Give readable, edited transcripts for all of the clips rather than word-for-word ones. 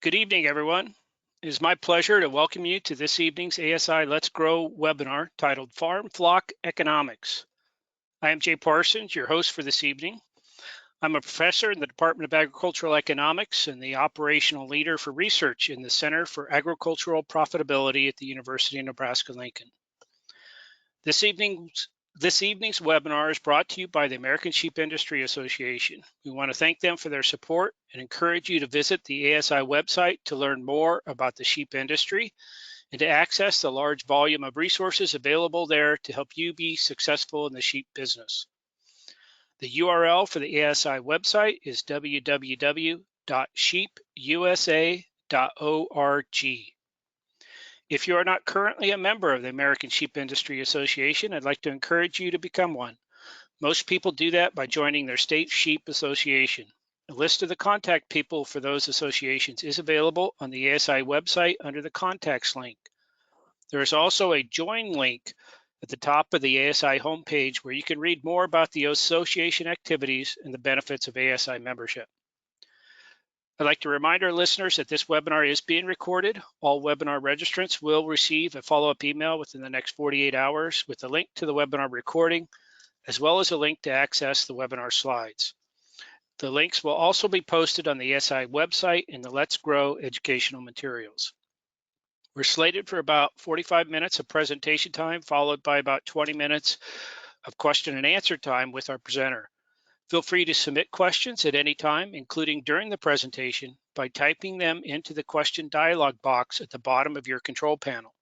Good evening, everyone. It is my pleasure to welcome you to this evening's ASI Let's Grow webinar titled Farm Flock Economics. I am Jay Parsons, your host for this evening. I'm a professor in the Department of Agricultural Economics and the operational leader for research in the Center for Agricultural Profitability at the University of Nebraska-Lincoln. This evening's webinar is brought to you by the American Sheep Industry Association. We want to thank them for their support and encourage you to visit the ASI website to learn more about the sheep industry and to access the large volume of resources available there to help you be successful in the sheep business. The URL for the ASI website is www.sheepusa.org. If you are not currently a member of the American Sheep Industry Association, I'd like to encourage you to become one. Most people do that by joining their state sheep association. A list of the contact people for those associations is available on the ASI website under the contacts link. There is also a join link at the top of the ASI homepage where you can read more about the association activities and the benefits of ASI membership. I'd like to remind our listeners that this webinar is being recorded. All webinar registrants will receive a follow-up email within the next 48 hours with a link to the webinar recording, as well as a link to access the webinar slides. The links will also be posted on the ASI website in the Let's Grow educational materials. We're slated for about 45 minutes of presentation time, followed by about 20 minutes of question and answer time with our presenter. Feel free to submit questions at any time, including during the presentation, by typing them into the question dialog box at the bottom of your control panel.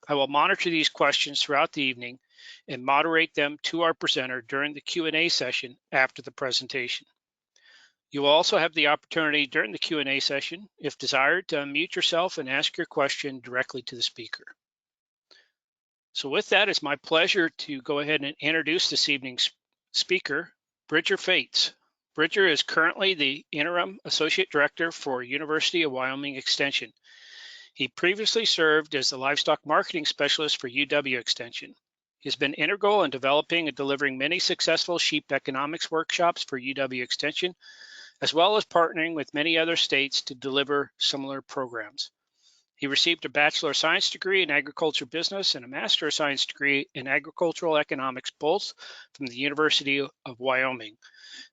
I will monitor these questions throughout the evening and moderate them to our presenter during the Q&A session after the presentation. You will also have the opportunity during the Q&A session, if desired, to unmute yourself and ask your question directly to the speaker. So with that, it's my pleasure to go ahead and introduce this evening's speaker, Bridger Fates. Bridger is currently the Interim Associate Director for University of Wyoming Extension. He previously served as the Livestock Marketing Specialist for UW Extension. He has been integral in developing and delivering many successful sheep economics workshops for UW Extension, as well as partnering with many other states to deliver similar programs. He received a Bachelor of Science degree in Agriculture Business and a Master of Science degree in Agricultural Economics, both from the University of Wyoming.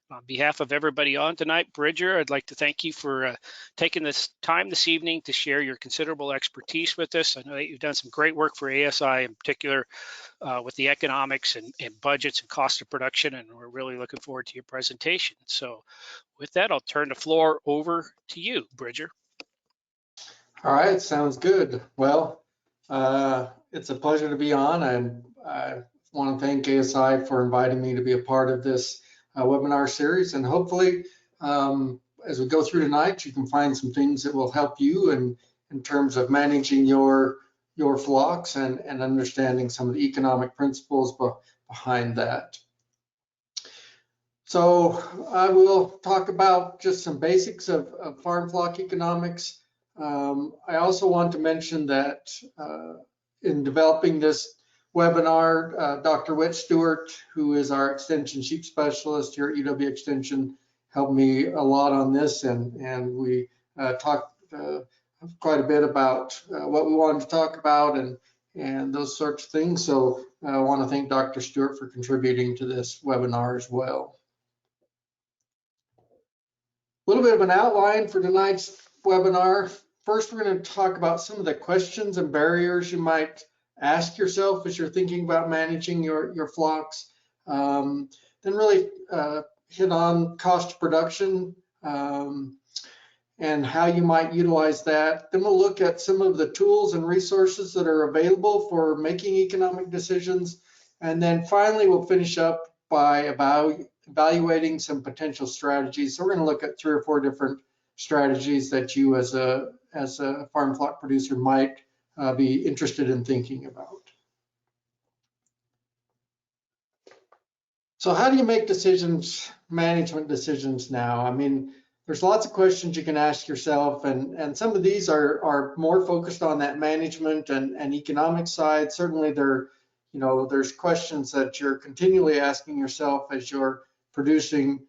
On behalf of everybody on tonight, Bridger, I'd like to thank you for taking this time this evening to share your considerable expertise with us. I know that you've done some great work for ASI, in particular with the economics and budgets and cost of production, and we're really looking forward to your presentation. So with that, I'll turn the floor over to you, Bridger. All right, sounds good. Well, it's a pleasure to be on, and I want to thank ASI for inviting me to be a part of this webinar series. And hopefully, as we go through tonight, you can find some things that will help you in terms of managing your flocks and understanding some of the economic principles behind that. So I will talk about just some basics of farm flock economics. I also want to mention that in developing this webinar, Dr. Whit Stewart, who is our Extension Sheep Specialist here at UW Extension, helped me a lot on this, and we talked quite a bit about what we wanted to talk about and those sorts of things. So I want to thank Dr. Stewart for contributing to this webinar as well. A little bit of an outline for tonight's webinar. First, we're going to talk about some of the questions and barriers you might ask yourself as you're thinking about managing your flocks. Then really hit on cost of production and how you might utilize that. Then we'll look at some of the tools and resources that are available for making economic decisions. And then finally, we'll finish up by evaluating some potential strategies. So we're going to look at 3 or 4 different strategies that you as a farm flock producer might be interested in thinking about. So how do you make decisions, management decisions now? I mean, there's lots of questions you can ask yourself, and some of these are more focused on that management and economic side. Certainly there's questions that you're continually asking yourself as you're producing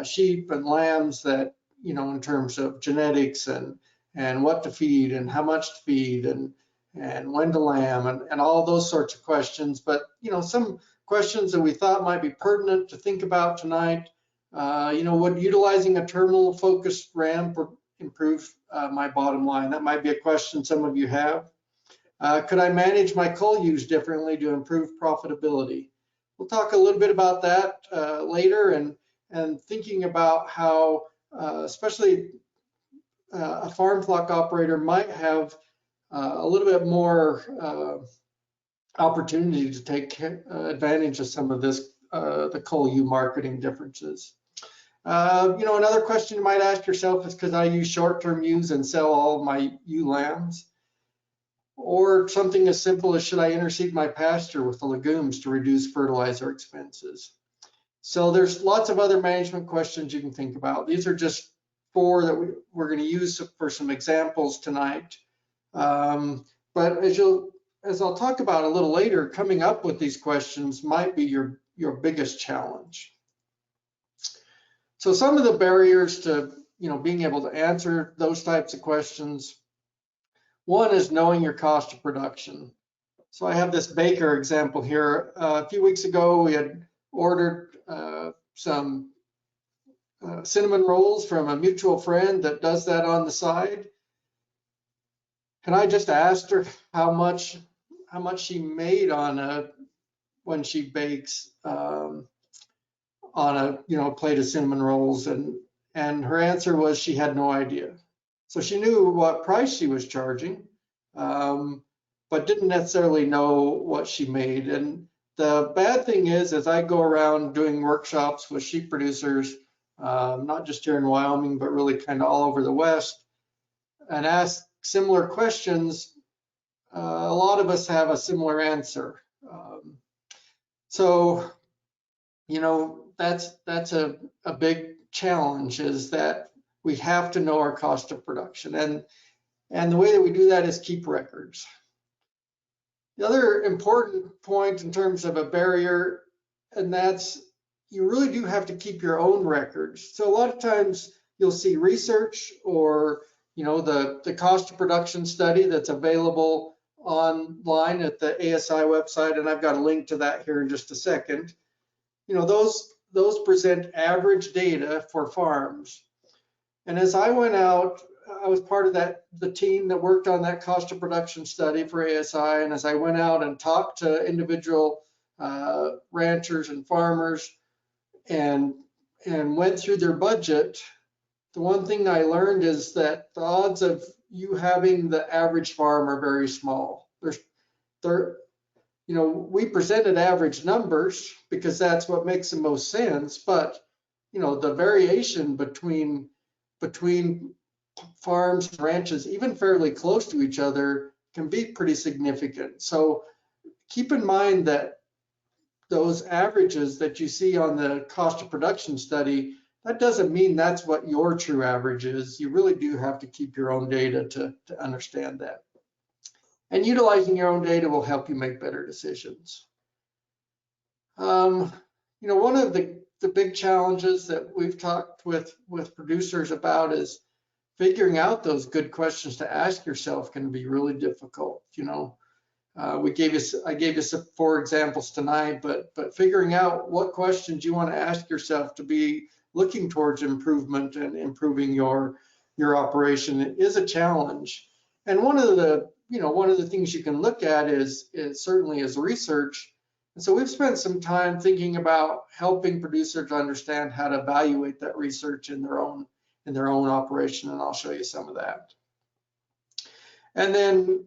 sheep and lambs that, in terms of genetics and and what to feed and how much to feed and when to lamb and all those sorts of questions. But some questions that we thought might be pertinent to think about tonight. Would utilizing a terminal focused RAM improve my bottom line? That might be a question some of you have. Could I manage my coal use differently to improve profitability? We'll talk a little bit about that later, and thinking about how especially a farm flock operator might have a little bit more opportunity to take advantage of some of this, the coal U marketing differences. Another question you might ask yourself is, could I use short-term use and sell all my ewe lambs? Or something as simple as, should I interseed my pasture with the legumes to reduce fertilizer expenses? So there's lots of other management questions you can think about. These are just 4 that we're going to use for some examples tonight. But as I'll talk about a little later, coming up with these questions might be your biggest challenge. So some of the barriers to being able to answer those types of questions. One is knowing your cost of production. So I have this baker example here. A few weeks ago, we had ordered some cinnamon rolls from a mutual friend that does that on the side. And I just asked her how much she made when she bakes on a plate of cinnamon rolls, and her answer was she had no idea. So she knew what price she was charging, but didn't necessarily know what she made. And the bad thing is, as I go around doing workshops with sheep producers, not just here in Wyoming, but really kind of all over the West, and ask similar questions, a lot of us have a similar answer. So that's a big challenge, is that we have to know our cost of production. And the way that we do that is keep records. The other important point in terms of a barrier, and that's, you really do have to keep your own records. So a lot of times you'll see research or the cost of production study that's available online at the ASI website, and I've got a link to that here in just a second. Those present average data for farms. And as I went out, I was part of the team that worked on that cost of production study for ASI. And as I went out and talked to individual ranchers and farmers and went through their budget, the one thing I learned is that the odds of you having the average farm are very small. We presented average numbers because that's what makes the most sense, but the variation between farms and ranches, even fairly close to each other, can be pretty significant. So keep in mind that those averages that you see on the cost of production study, that doesn't mean that's what your true average is. You really do have to keep your own data to understand that. And utilizing your own data will help you make better decisions. One of the big challenges that we've talked with producers about is figuring out those good questions to ask yourself can be really difficult. I gave you some 4 examples tonight, but figuring out what questions you want to ask yourself to be looking towards improvement and improving your operation is a challenge. And one of the things you can look at is certainly research. And so we've spent some time thinking about helping producers understand how to evaluate that research in their own operation, and I'll show you some of that. And then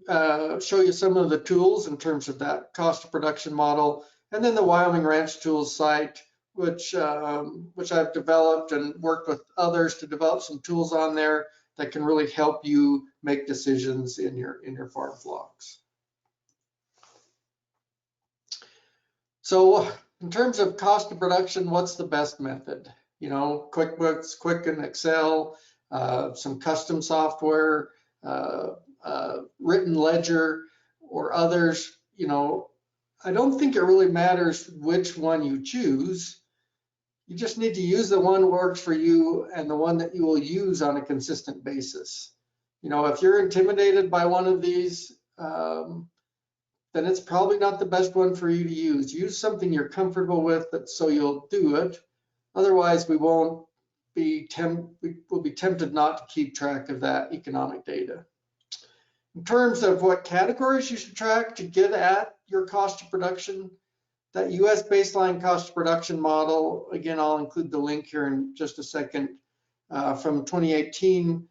show you some of the tools in terms of that cost of production model, and then the Wyoming Ranch Tools site, which I've developed and worked with others to develop some tools on there that can really help you make decisions in your farm flocks. So in terms of cost of production, what's the best method? QuickBooks, Quicken, Excel, some custom software, written ledger, or others. I don't think it really matters which one you choose. You just need to use the one that works for you and the one that you will use on a consistent basis. If you're intimidated by one of these, then it's probably not the best one for you to use. Use something you're comfortable with, so you'll do it. Otherwise, we'll be tempted not to keep track of that economic data. In terms of what categories you should track to get at your cost of production, that US baseline cost of production model, again, I'll include the link here in just a second, from 2018,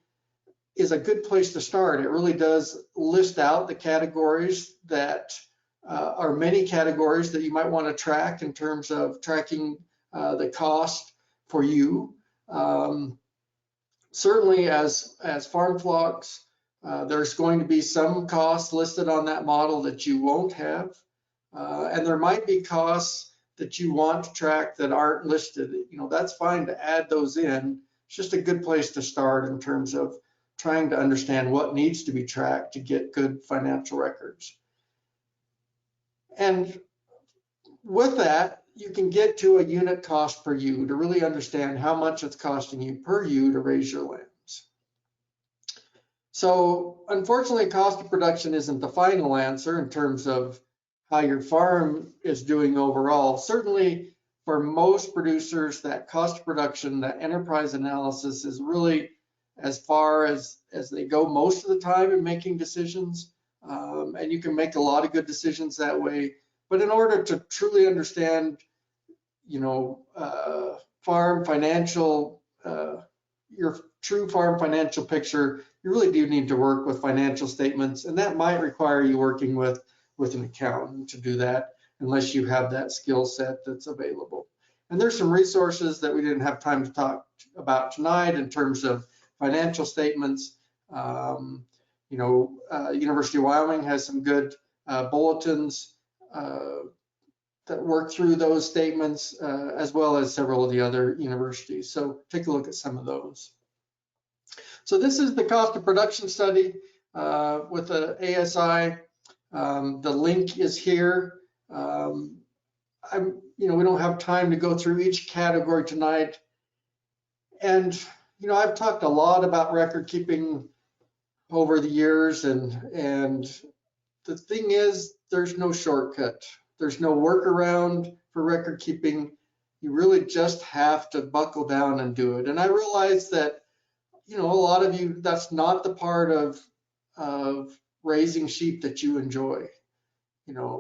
is a good place to start. It really does list out the categories that are many categories that you might want to track in terms of tracking the cost for you. Certainly as farm flocks, there's going to be some costs listed on that model that you won't have. And there might be costs that you want to track that aren't listed. That's fine to add those in. It's just a good place to start in terms of trying to understand what needs to be tracked to get good financial records. And with that, you can get to a unit cost per ewe to really understand how much it's costing you per ewe to raise your lambs. So unfortunately, cost of production isn't the final answer in terms of how your farm is doing overall. Certainly for most producers, that cost of production, that enterprise analysis is really as far as they go most of the time in making decisions. And you can make a lot of good decisions that way. But in order to truly understand, farm financial, your true farm financial picture, you really do need to work with financial statements, and that might require you working with an accountant to do that, unless you have that skill set that's available. And there's some resources that we didn't have time to talk about tonight in terms of financial statements. University of Wyoming has some good bulletins that work through those statements, as well as several of the other universities. So take a look at some of those. So this is the cost of production study with the ASI. The link is here. We don't have time to go through each category tonight. And, I've talked a lot about record keeping over the years, and the thing is, there's no shortcut. There's no workaround for record keeping. You really just have to buckle down and do it. And I realize that, a lot of you, that's not the part of raising sheep that you enjoy,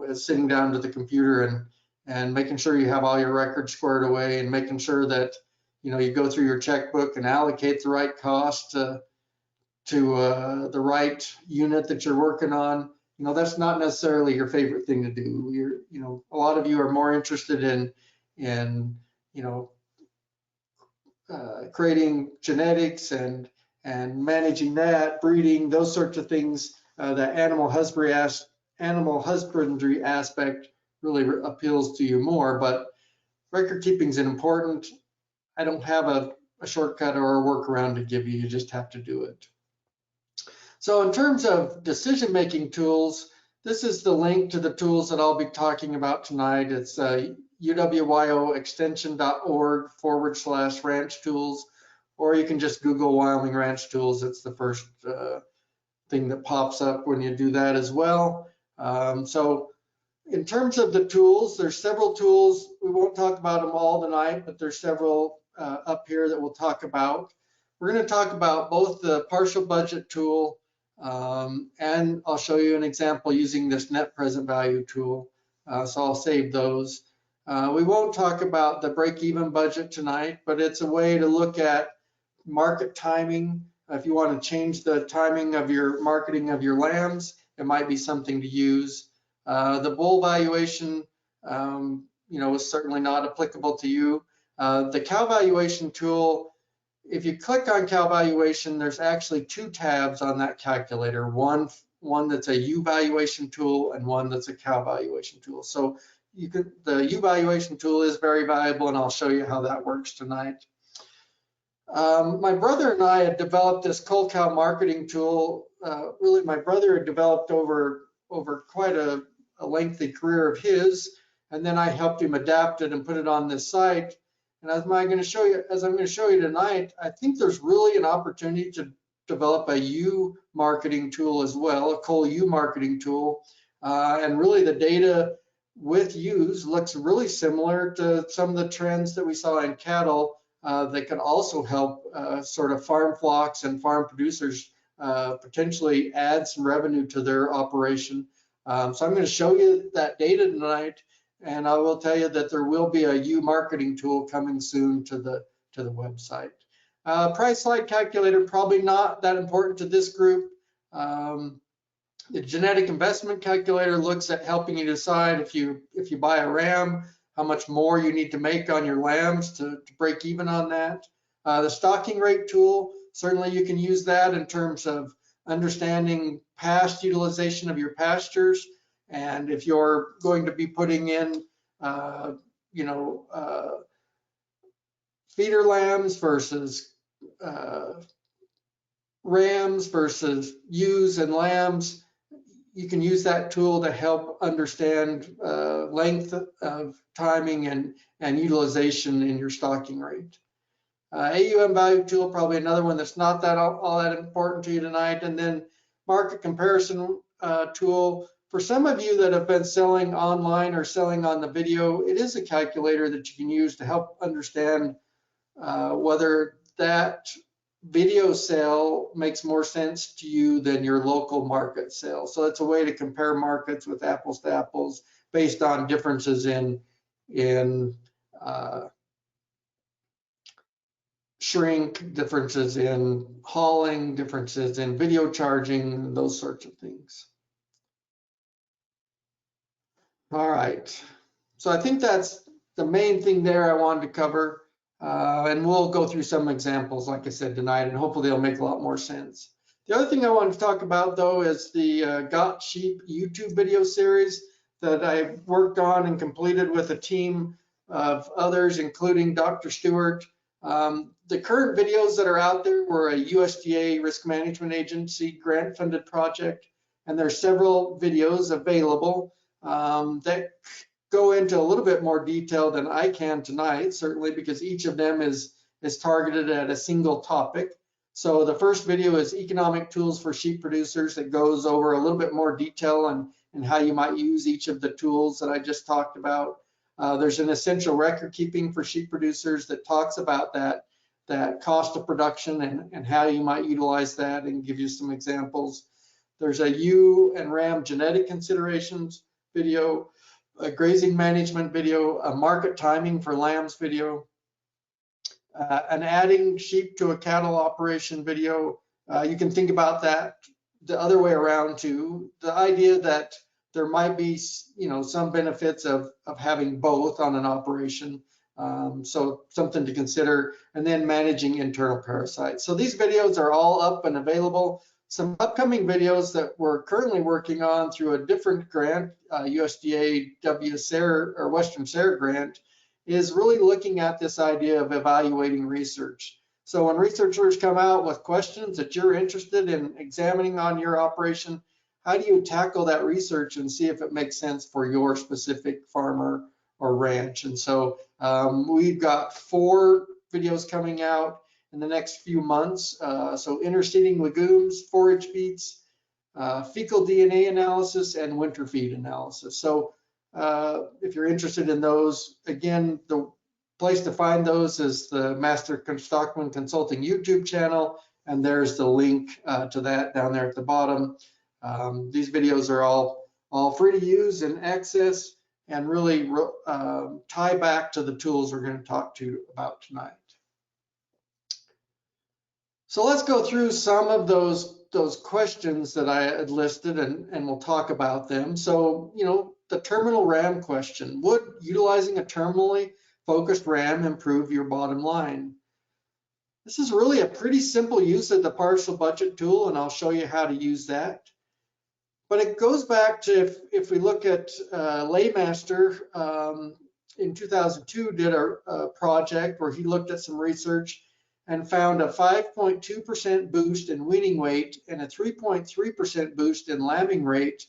is sitting down to the computer and making sure you have all your records squared away, and making sure that, you go through your checkbook and allocate the right cost to the right unit that you're working on. That's not necessarily your favorite thing to do. A lot of you are more interested in creating genetics and managing that, breeding, those sorts of things. The animal husbandry aspect really appeals to you more, but record keeping is important. I don't have a shortcut or a workaround to give you. You just have to do it. So in terms of decision-making tools, this is the link to the tools that I'll be talking about tonight. It's uwyoextension.org/ranch tools, or you can just Google Wyoming ranch tools. It's the first thing that pops up when you do that as well. So in terms of the tools, there's several tools. We won't talk about them all tonight, but there's several up here that we'll talk about. We're going to talk about both the partial budget tool, and I'll show you an example using this net present value tool. So I'll save those. We won't talk about the break-even budget tonight, but it's a way to look at market timing. If you want to change the timing of your marketing of your lambs, it might be something to use. The bull valuation, is certainly not applicable to you. The cow valuation tool, if you click on cow valuation, there's actually two tabs on that calculator. One that's a U valuation tool and one that's a cow valuation tool. So the U valuation tool is very valuable, and I'll show you how that works tonight. My brother and I had developed this cull cow marketing tool. Really, my brother had developed over quite a lengthy career of his, and then I helped him adapt it and put it on this site. And as I'm going to show you tonight, I think there's really an opportunity develop a U marketing tool as well, a coal U marketing tool. And really the data with ewes looks really similar to some of the trends that we saw in cattle that can also help sort of farm flocks and farm producers potentially add some revenue to their operation. So I'm going to show you that data tonight, and I will tell you that there will be a U marketing tool coming soon to the website. Price slide calculator, probably not that important to this group. The genetic investment calculator looks at helping you decide if you buy a ram, how much more you need to make on your lambs to break even on that. The stocking rate tool, certainly you can use that in terms of understanding past utilization of your pastures. And if you're going to be putting in, feeder lambs versus rams versus ewes and lambs, you can use that tool to help understand length of timing and utilization in your stocking rate. AUM value tool, probably another one that's not that all that important to you tonight. And then market comparison tool. For some of you that have been selling online or selling on the video, it is a calculator that you can use to help understand whether that video sale makes more sense to you than your local market sale. So it's a way to compare markets with apples to apples based on differences in shrink, differences in hauling, differences in video charging, those sorts of things. All right, so I think that's the main thing there I wanted to cover. And we'll go through some examples, like I said, tonight, and hopefully they'll make a lot more sense. The other thing I wanted to talk about, though, is the Got Sheep YouTube video series that I worked on and completed with a team of others, including Dr. Stewart. The current videos that are out there were a USDA Risk Management Agency grant-funded project, and there's several videos available that go into a little bit more detail than I can tonight, certainly because each of them is targeted at a single topic. So the first video is economic tools for sheep producers that goes over a little bit more detail and how you might use each of the tools that I just talked about. There's an essential record keeping for sheep producers that talks about that cost of production and how you might utilize that and give you some examples. There's a ewe and ram genetic considerations video, a grazing management video, a market timing for lambs video, an adding sheep to a cattle operation video. You can think about that the other way around too. The idea that there might be, some benefits of having both on an operation. So something to consider, and then managing internal parasites. So these videos are all up and available. Some upcoming videos that we're currently working on through a different grant, USDA WSARE or Western SARE grant, is really looking at this idea of evaluating research. So when researchers come out with questions that you're interested in examining on your operation, how do you tackle that research and see if it makes sense for your specific farmer or ranch? And so we've got 4 videos coming out in the next few months. So interseeding legumes, forage feeds, fecal DNA analysis, and winter feed analysis. So if you're interested in those, again, the place to find those is the Master Stockman Consulting YouTube channel, and there's the link to that down there at the bottom. These videos are all free to use and access, and really tie back to the tools we're going to talk to you about tonight. So let's go through some of those questions that I had listed, and we'll talk about them. So, the terminal RAM question: would utilizing a terminally focused RAM improve your bottom line? This is really a pretty simple use of the partial budget tool, and I'll show you how to use that. But it goes back to, if we look at Laymaster in 2002 did a project where he looked at some research and found a 5.2% boost in weaning weight and a 3.3% boost in lambing rate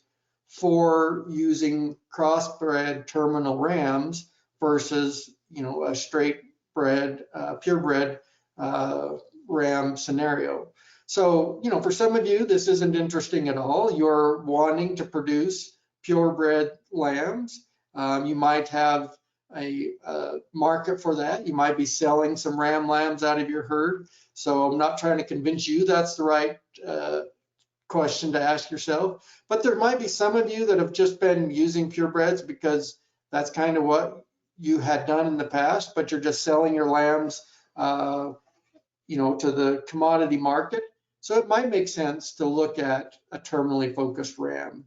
for using crossbred terminal rams versus, a straight bred, purebred ram scenario. So, for some of you, this isn't interesting at all. You're wanting to produce purebred lambs. You might have a market for that. You might be selling some ram lambs out of your herd. So I'm not trying to convince you that's the right question to ask yourself. But there might be some of you that have just been using purebreds because that's kind of what you had done in the past, but you're just selling your lambs to the commodity market. So it might make sense to look at a terminally focused RAM.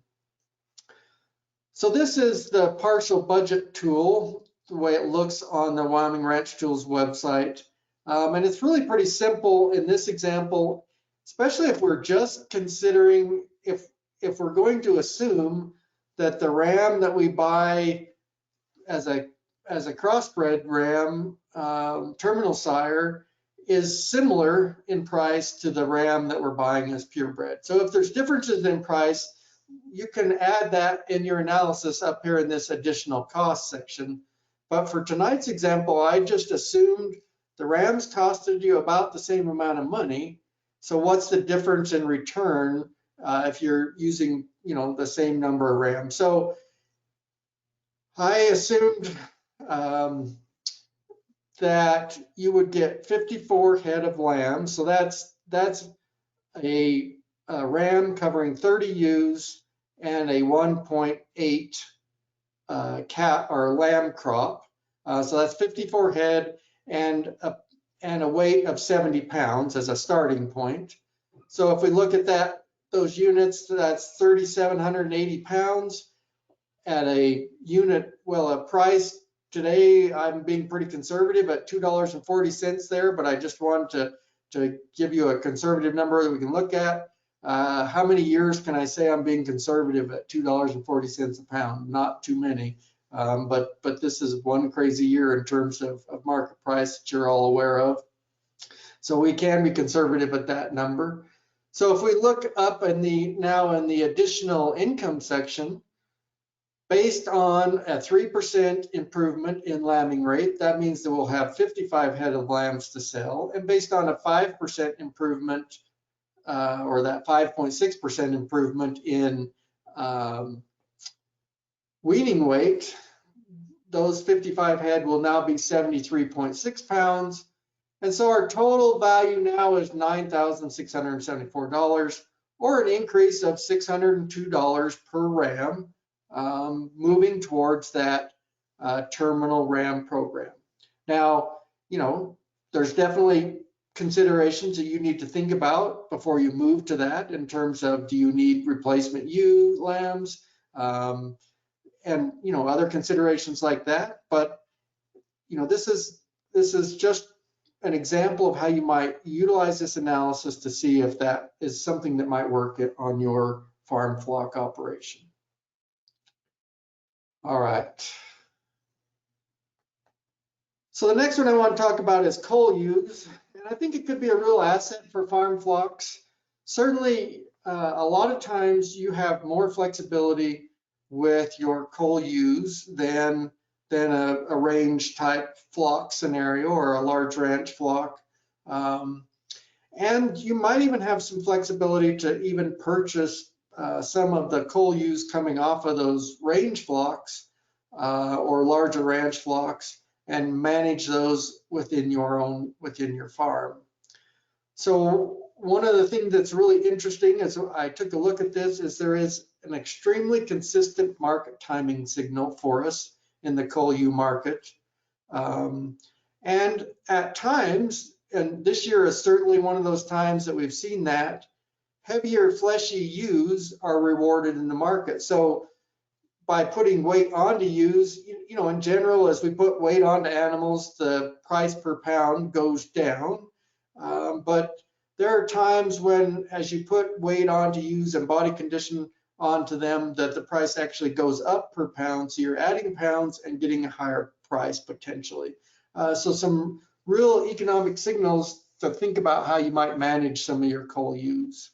So this is the partial budget tool, the way it looks on the Wyoming Ranch Tools website. And it's really pretty simple in this example, especially if we're just considering, if we're going to assume that the RAM that we buy as a crossbred ram, terminal sire, is similar in price to the ram that we're buying as purebred. So if there's differences in price, you can add that in your analysis up here in this additional cost section. But for tonight's example, I just assumed the rams costed you about the same amount of money. So what's the difference in return if you're using, the same number of rams? So I assumed that you would get 54 head of lambs. So that's a ram covering 30 ewes and a 1.8 cat or lamb crop. So that's 54 head and a weight of 70 pounds as a starting point. So if we look at those units, that's 3,780 pounds at a unit, a price. Today, I'm being pretty conservative at $2.40 there, but I just wanted to give you a conservative number that we can look at. How many years can I say I'm being conservative at $2.40 a pound? Not too many, but this is one crazy year in terms of market price that you're all aware of. So we can be conservative at that number. So if we look up now in the additional income section, based on a 3% improvement in lambing rate, that means that we'll have 55 head of lambs to sell. And based on a 5% improvement, or that 5.6% improvement in weaning weight, those 55 head will now be 73.6 pounds. And so our total value now is $9,674, or an increase of $602 per ram. Moving towards that terminal RAM program. Now, there's definitely considerations that you need to think about before you move to that in terms of, do you need replacement ewe lambs, and other considerations like that. But this is just an example of how you might utilize this analysis to see if that is something that might work on your farm flock operation. All right. So the next one I want to talk about is coal ewes, and I think it could be a real asset for farm flocks. Certainly, a lot of times you have more flexibility with your coal ewes than a range type flock scenario or a large ranch flock. And you might even have some flexibility to even purchase some of the coal ewes coming off of those range flocks or larger ranch flocks and manage those within your farm. So one of the things that's really interesting as I took a look at this is there is an extremely consistent market timing signal for us in the coal ewe market. And at times, and this year is certainly one of those times that we've seen that, heavier fleshy ewes are rewarded in the market. So by putting weight onto ewes, in general, as we put weight onto animals, the price per pound goes down. But there are times when, as you put weight onto ewes and body condition onto them, that the price actually goes up per pound. So you're adding pounds and getting a higher price potentially. So some real economic signals to think about how you might manage some of your coal ewes.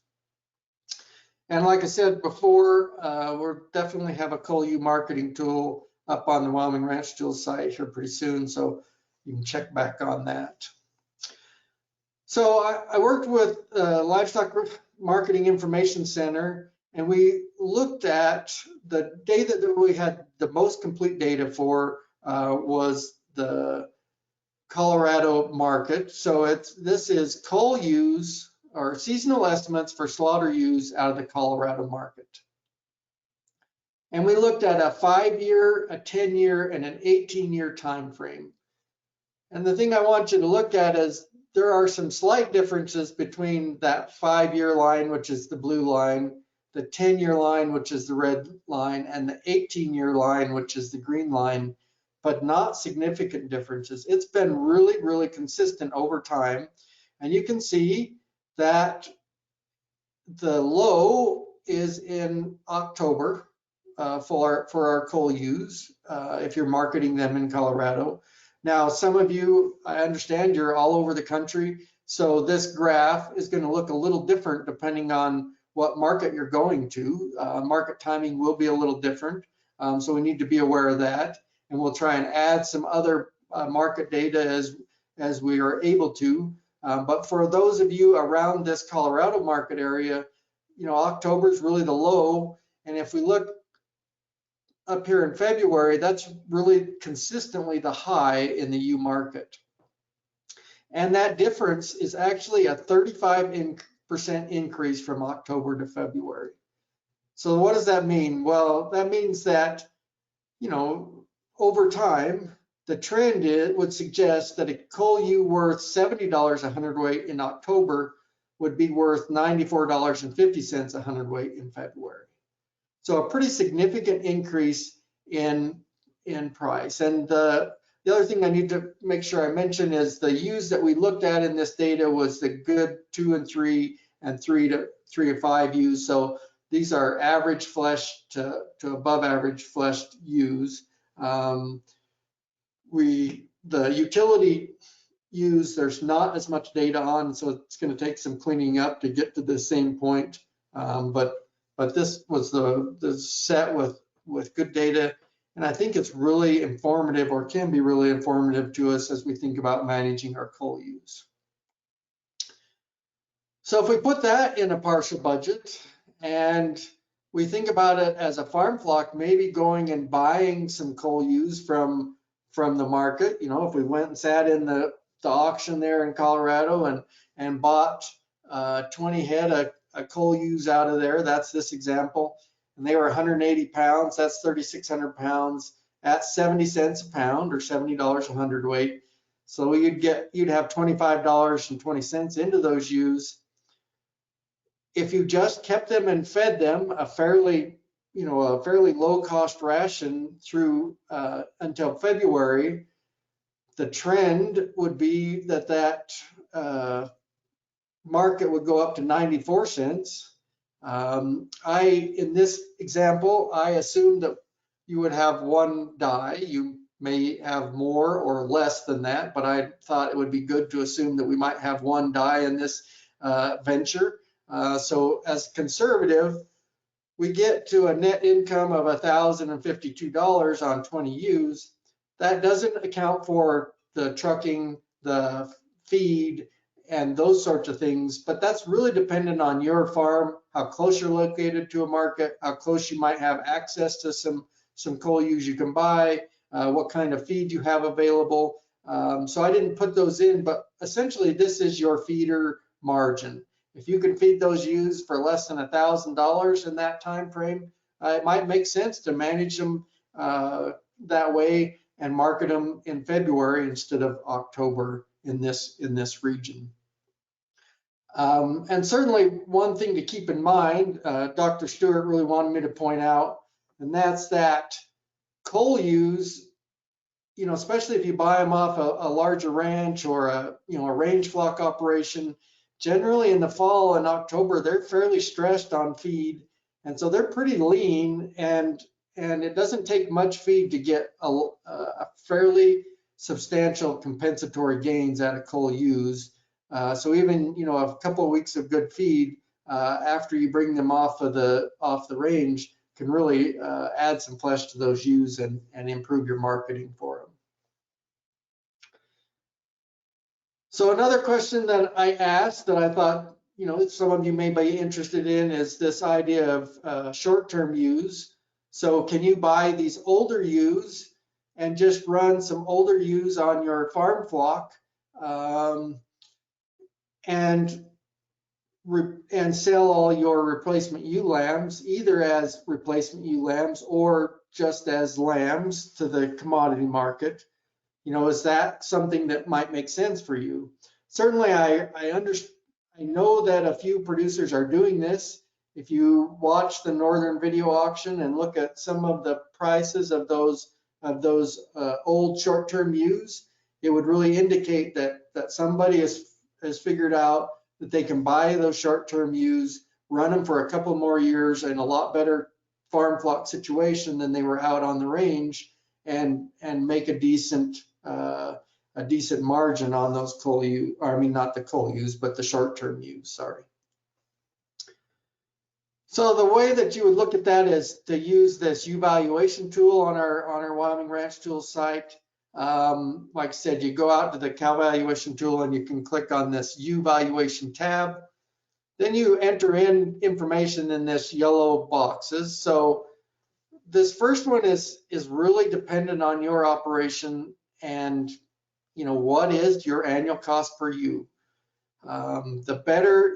And like I said before, we'll definitely have a coal ewe marketing tool up on the Wyoming Ranch Tools site here pretty soon, so you can check back on that. So I worked with Livestock Marketing Information Center, and we looked at the data that we had the most complete data for was the Colorado market. So this is cull use or seasonal estimates for slaughter ewes out of the Colorado market. And we looked at a 5-year, a 10-year, and an 18-year time frame. And the thing I want you to look at is there are some slight differences between that 5-year line, which is the blue line, the 10-year line, which is the red line, and the 18-year line, which is the green line, but not significant differences. It's been really, really consistent over time. And you can see that the low is in October for our cull ewes, if you're marketing them in Colorado. Now, some of you, I understand you're all over the country, so this graph is going to look a little different depending on what market you're going to. Market timing will be a little different, so we need to be aware of that. And we'll try and add some other market data as we are able to. But for those of you around this Colorado market area, you know, October is really the low. And if we look up here in February, that's really consistently the high in the ewe market. And that difference is actually a 35% increase from October to February. So what does that mean? Well, that means that, you know, over time, the trend would suggest that a cull ewe worth $70 a hundredweight in October would be worth $94.50 a hundredweight in February. So a pretty significant increase in price. And the other thing I need to make sure I mention is the ewes that we looked at in this data was the good 2 and 3 and 3 to 5 ewes. So these are average fleshed to above average fleshed ewes. The utility ewes, there's not as much data on, so it's going to take some cleaning up to get to the same point. But this was the set with good data, and I think it's really informative, or can be really informative to us as we think about managing our cull ewes. So if we put that in a partial budget and we think about it as a farm flock, maybe going and buying some cull ewes from the market, you know, if we went and sat in the auction there in Colorado and bought 20 head of cull ewes out of there, that's this example, and they were 180 pounds, that's 3,600 pounds at 70 cents a pound or $70 a hundredweight. So you'd have $25.20 into those ewes. If you just kept them and fed them a fairly low cost ration through until February, the trend would be that market would go up to 94 cents. In this example, I assumed that you would have one die. You may have more or less than that, but I thought it would be good to assume that we might have one die in this venture. So as conservative, we get to a net income of $1,052 on 20 ewes. That doesn't account for the trucking, the feed, and those sorts of things, but that's really dependent on your farm, how close you're located to a market, how close you might have access to some cull ewes you can buy, what kind of feed you have available. So I didn't put those in, but essentially this is your feeder margin. If you can feed those ewes for less than $1,000 in that time frame, it might make sense to manage them that way and market them in February instead of October in this region. And certainly one thing to keep in mind, Dr. Stewart really wanted me to point out, and that's that cull ewes, you know, especially if you buy them off a larger ranch or a range flock operation, generally in the fall and October, they're fairly stressed on feed. And so they're pretty lean, and it doesn't take much feed to get a fairly substantial compensatory gains out of cull ewes. So even, you know, a couple of weeks of good feed after you bring them off the range can really add some flesh to those ewes and improve your marketing for them. So another question that I asked that I thought, some of you may be interested in is this idea of short-term use. So can you buy these older ewes and just run some older ewes on your farm flock and sell all your replacement ewe lambs, either as replacement ewe lambs or just as lambs to the commodity market? Is that something that might make sense for you? Certainly, I know that a few producers are doing this. If you watch the Northern Video Auction and look at some of the prices of those old short-term ewes, it would really indicate that somebody has figured out that they can buy those short-term ewes, run them for a couple more years in a lot better farm flock situation than they were out on the range, and make a decent margin on those cull ewes, or I mean not the cull ewes, but the short-term ewes, sorry. So the way that you would look at that is to use this ewe valuation tool on our Wyoming Ranch Tools site. Like I said, you go out to the cow valuation tool and you can click on this ewe valuation tab. Then you enter in information in this yellow boxes. So this first one is really dependent on your operation and what is your annual cost per ewe. The better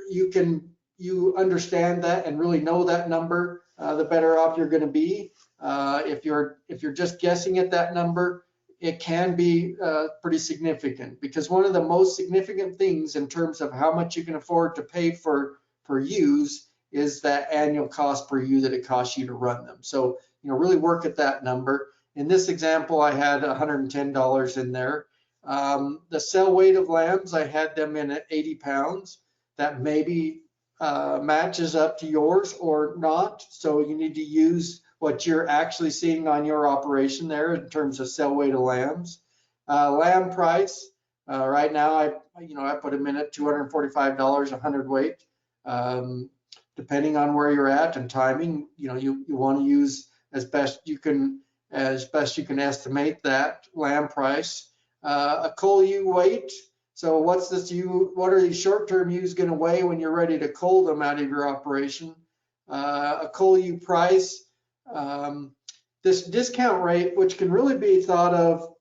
you understand that and really know that number, the better off you're going to be. If you're just guessing at that number, it can be pretty significant, because one of the most significant things in terms of how much you can afford to pay for ewes is that annual cost per ewe that it costs you to run them. So really work at that number. In this example, I had $110 in there. The sell weight of lambs, I had them in at 80 pounds. That maybe matches up to yours or not. So you need to use what you're actually seeing on your operation there in terms of sell weight of lambs. Lamb price, right now I put them in at $245 a hundredweight. Depending on where you're at and timing, you want to use as best you can estimate that lamb price. A cull ewe weight. So what are these short-term ewes going to weigh when you're ready to cull them out of your operation? A cull ewe price. This discount rate, which can really be thought of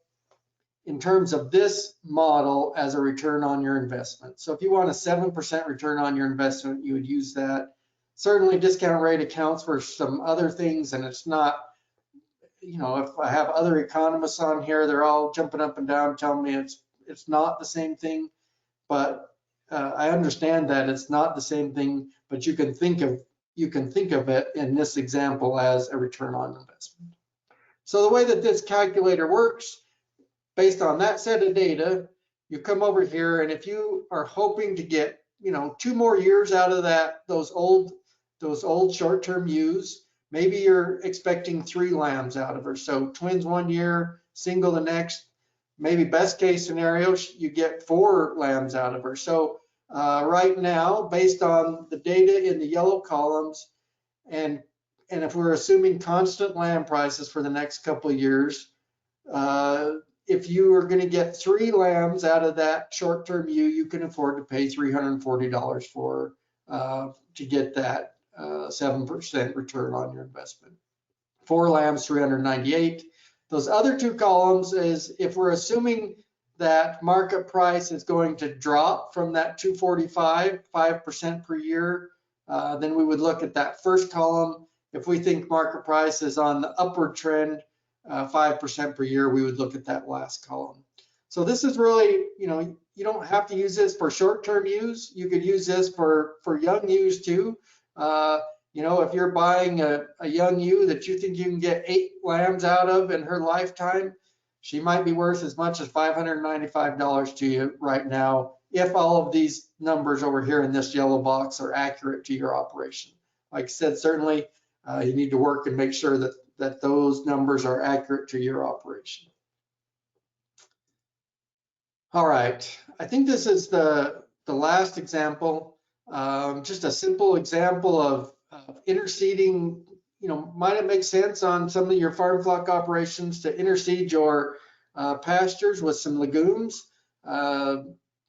in terms of this model as a return on your investment. So if you want a 7% return on your investment, you would use that. Certainly discount rate accounts for some other things, and it's not, if I have other economists on here, they're all jumping up and down telling me it's not the same thing. But I understand that it's not the same thing, but you can think of it in this example as a return on investment. So the way that this calculator works, based on that set of data, you come over here, and if you are hoping to get 2 more years out of those old short-term ewes, maybe you're expecting 3 lambs out of her. So twins 1 year, single the next. Maybe best case scenario, you get 4 lambs out of her. So right now, based on the data in the yellow columns, and if we're assuming constant lamb prices for the next couple of years, if you are going to get 3 lambs out of that short-term ewe, you can afford to pay $340 for to get that 7% return on your investment. 4 lambs, $398. Those other 2 columns is if we're assuming that market price is going to drop from that 245, 5% per year, then we would look at that first column. If we think market price is on the upward trend, 5% per year, we would look at that last column. So this is really, you don't have to use this for short-term use. You could use this for young ewes too. If you're buying a young ewe that you think you can get 8 lambs out of in her lifetime, she might be worth as much as $595 to you right now, if all of these numbers over here in this yellow box are accurate to your operation. Like I said, certainly you need to work and make sure that those numbers are accurate to your operation. All right, I think this is the last example, just a simple example of interseeding. Might it make sense on some of your farm flock operations to interseed your pastures with some legumes?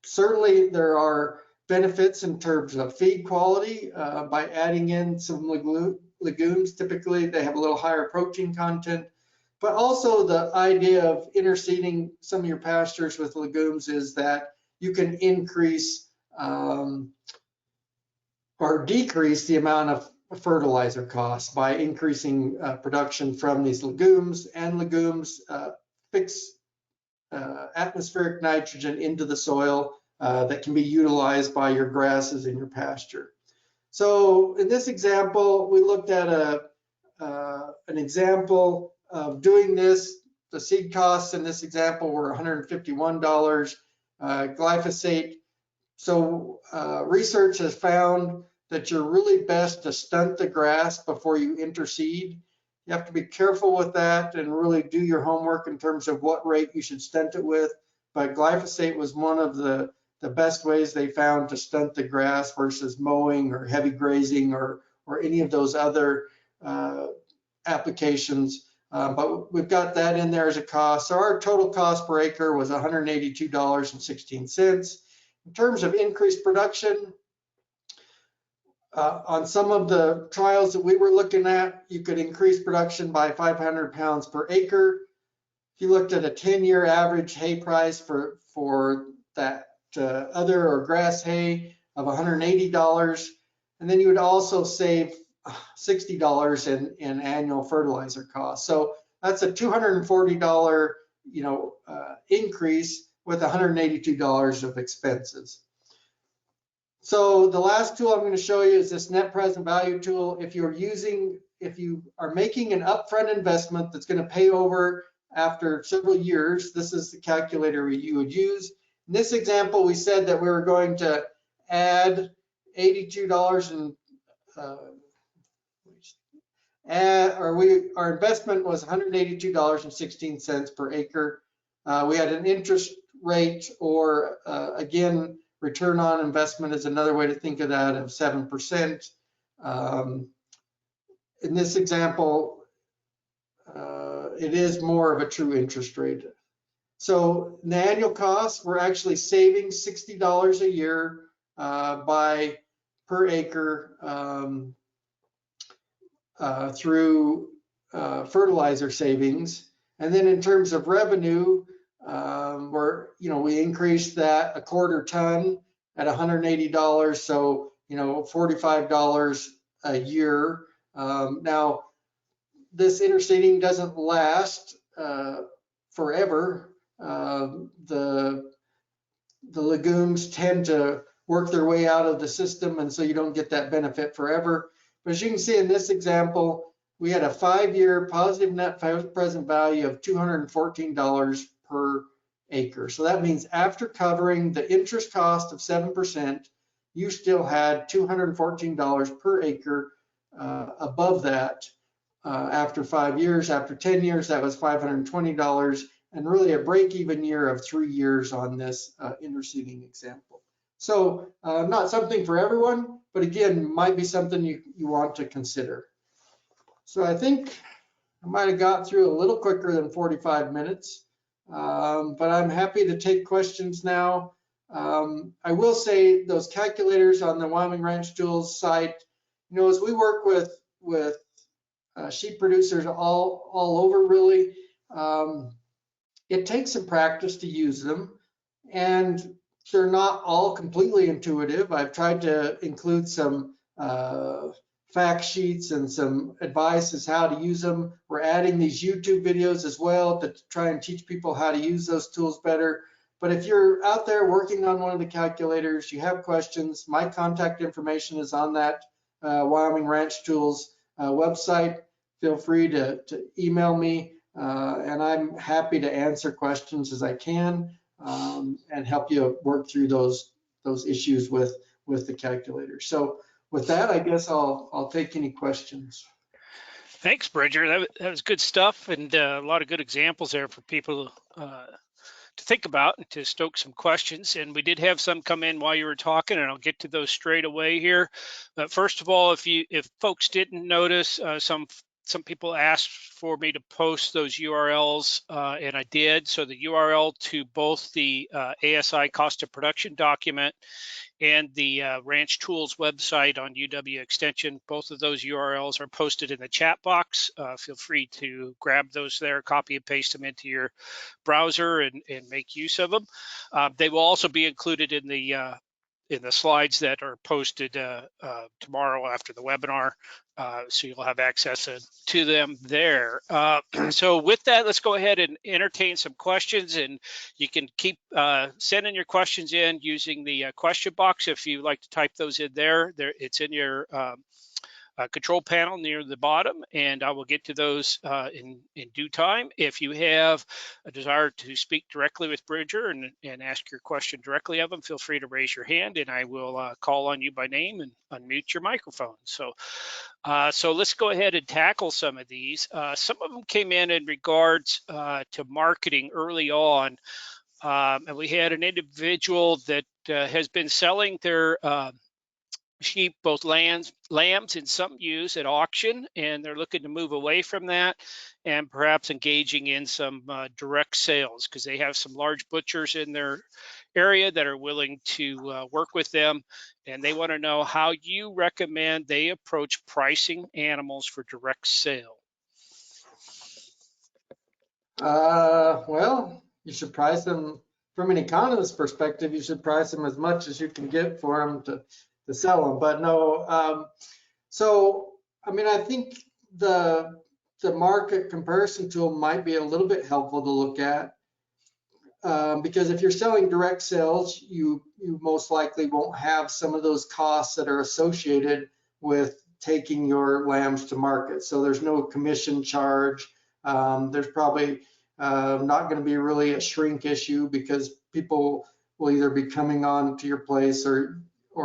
certainly there are benefits in terms of feed quality by adding in some legumes. Typically, they have a little higher protein content. But also the idea of interseeding some of your pastures with legumes is that you can increase or decrease the amount of fertilizer costs by increasing production from these legumes, and legumes fix atmospheric nitrogen into the soil that can be utilized by your grasses in your pasture. So in this example, we looked at an example of doing this. The seed costs in this example were $151. Glyphosate. So research has found that you're really best to stunt the grass before you interseed. You have to be careful with that and really do your homework in terms of what rate you should stunt it with. But glyphosate was one of the best ways they found to stunt the grass versus mowing or heavy grazing or any of those other applications. But we've got that in there as a cost. So our total cost per acre was $182.16. In terms of increased production, on some of the trials that we were looking at, you could increase production by 500 pounds per acre. If you looked at a 10-year average hay price for that other or grass hay of $180, and then you would also save $60 in annual fertilizer costs. So that's a $240 increase with $182 of expenses. So the last tool I'm going to show you is this net present value tool. If you are making an upfront investment that's going to pay over after several years, this is the calculator you would use. In this example, we said that we were going to add $82 and our investment was $182.16 per acre. We had an interest rate, or again, return on investment is another way to think of that, of 7%. In this example, it is more of a true interest rate. So the annual costs, we're actually saving $60 a year per acre through fertilizer savings. And then in terms of revenue, we increased that a quarter ton at $180, so $45 a year. Now, this interseeding doesn't last forever. The legumes tend to work their way out of the system, and so you don't get that benefit forever. But as you can see in this example, we had a 5-year positive net present value of $214 per acre. So that means after covering the interest cost of 7%, you still had $214 per acre above that after 5 years. After 10 years, that was $520, and really a break-even year of 3 years on this interseeding example. So not something for everyone, but again, might be something you want to consider. So I think I might have got through a little quicker than 45 minutes, but I'm happy to take questions now. I will say those calculators on the Wyoming Ranch Tools site, as we work with sheep producers all over really, it takes some practice to use them, and they're not all completely intuitive. I've tried to include some fact sheets and some advice as how to use them. We're adding these YouTube videos as well to try and teach people how to use those tools better. But if you're out there working on one of the calculators, you have questions, my contact information is on that Wyoming Ranch Tools website. Feel free to email me, and I'm happy to answer questions as I can and help you work through those issues with the calculator. So with that, I guess I'll take any questions. Thanks, Bridger. That was good stuff, and a lot of good examples there for people to think about and to stoke some questions. And we did have some come in while you were talking, and I'll get to those straight away here. But first of all, if folks didn't notice, some some people asked for me to post those URLs, and I did. So the URL to both the ASI cost of production document and the Ranch Tools website on UW Extension, both of those URLs are posted in the chat box. Feel free to grab those there, copy and paste them into your browser and make use of them. They will also be included in the slides that are posted tomorrow after the webinar, so you'll have access to them there. So with that, let's go ahead and entertain some questions, and you can keep sending your questions in using the question box. If you like to type those in there, it's in your control panel near the bottom, and I will get to those in due time. If you have a desire to speak directly with Bridger and ask your question directly of him, feel free to raise your hand, and I will call on you by name and unmute your microphone. So let's go ahead and tackle some of these. Some of them came in regards to marketing early on, and we had an individual that has been selling their sheep, both lambs and some ewes at auction, and they're looking to move away from that and perhaps engaging in some direct sales, because they have some large butchers in their area that are willing to work with them, and they want to know how you recommend they approach pricing animals for direct sale. Well, you should price them from an economist perspective. You should price them as much as you can get for them to sell them. But no, so I mean, I think the market comparison tool might be a little bit helpful to look at, because if you're selling direct sales, you most likely won't have some of those costs that are associated with taking your lambs to market. So there's no commission charge. There's probably not going to be really a shrink issue, because people will either be coming on to your place or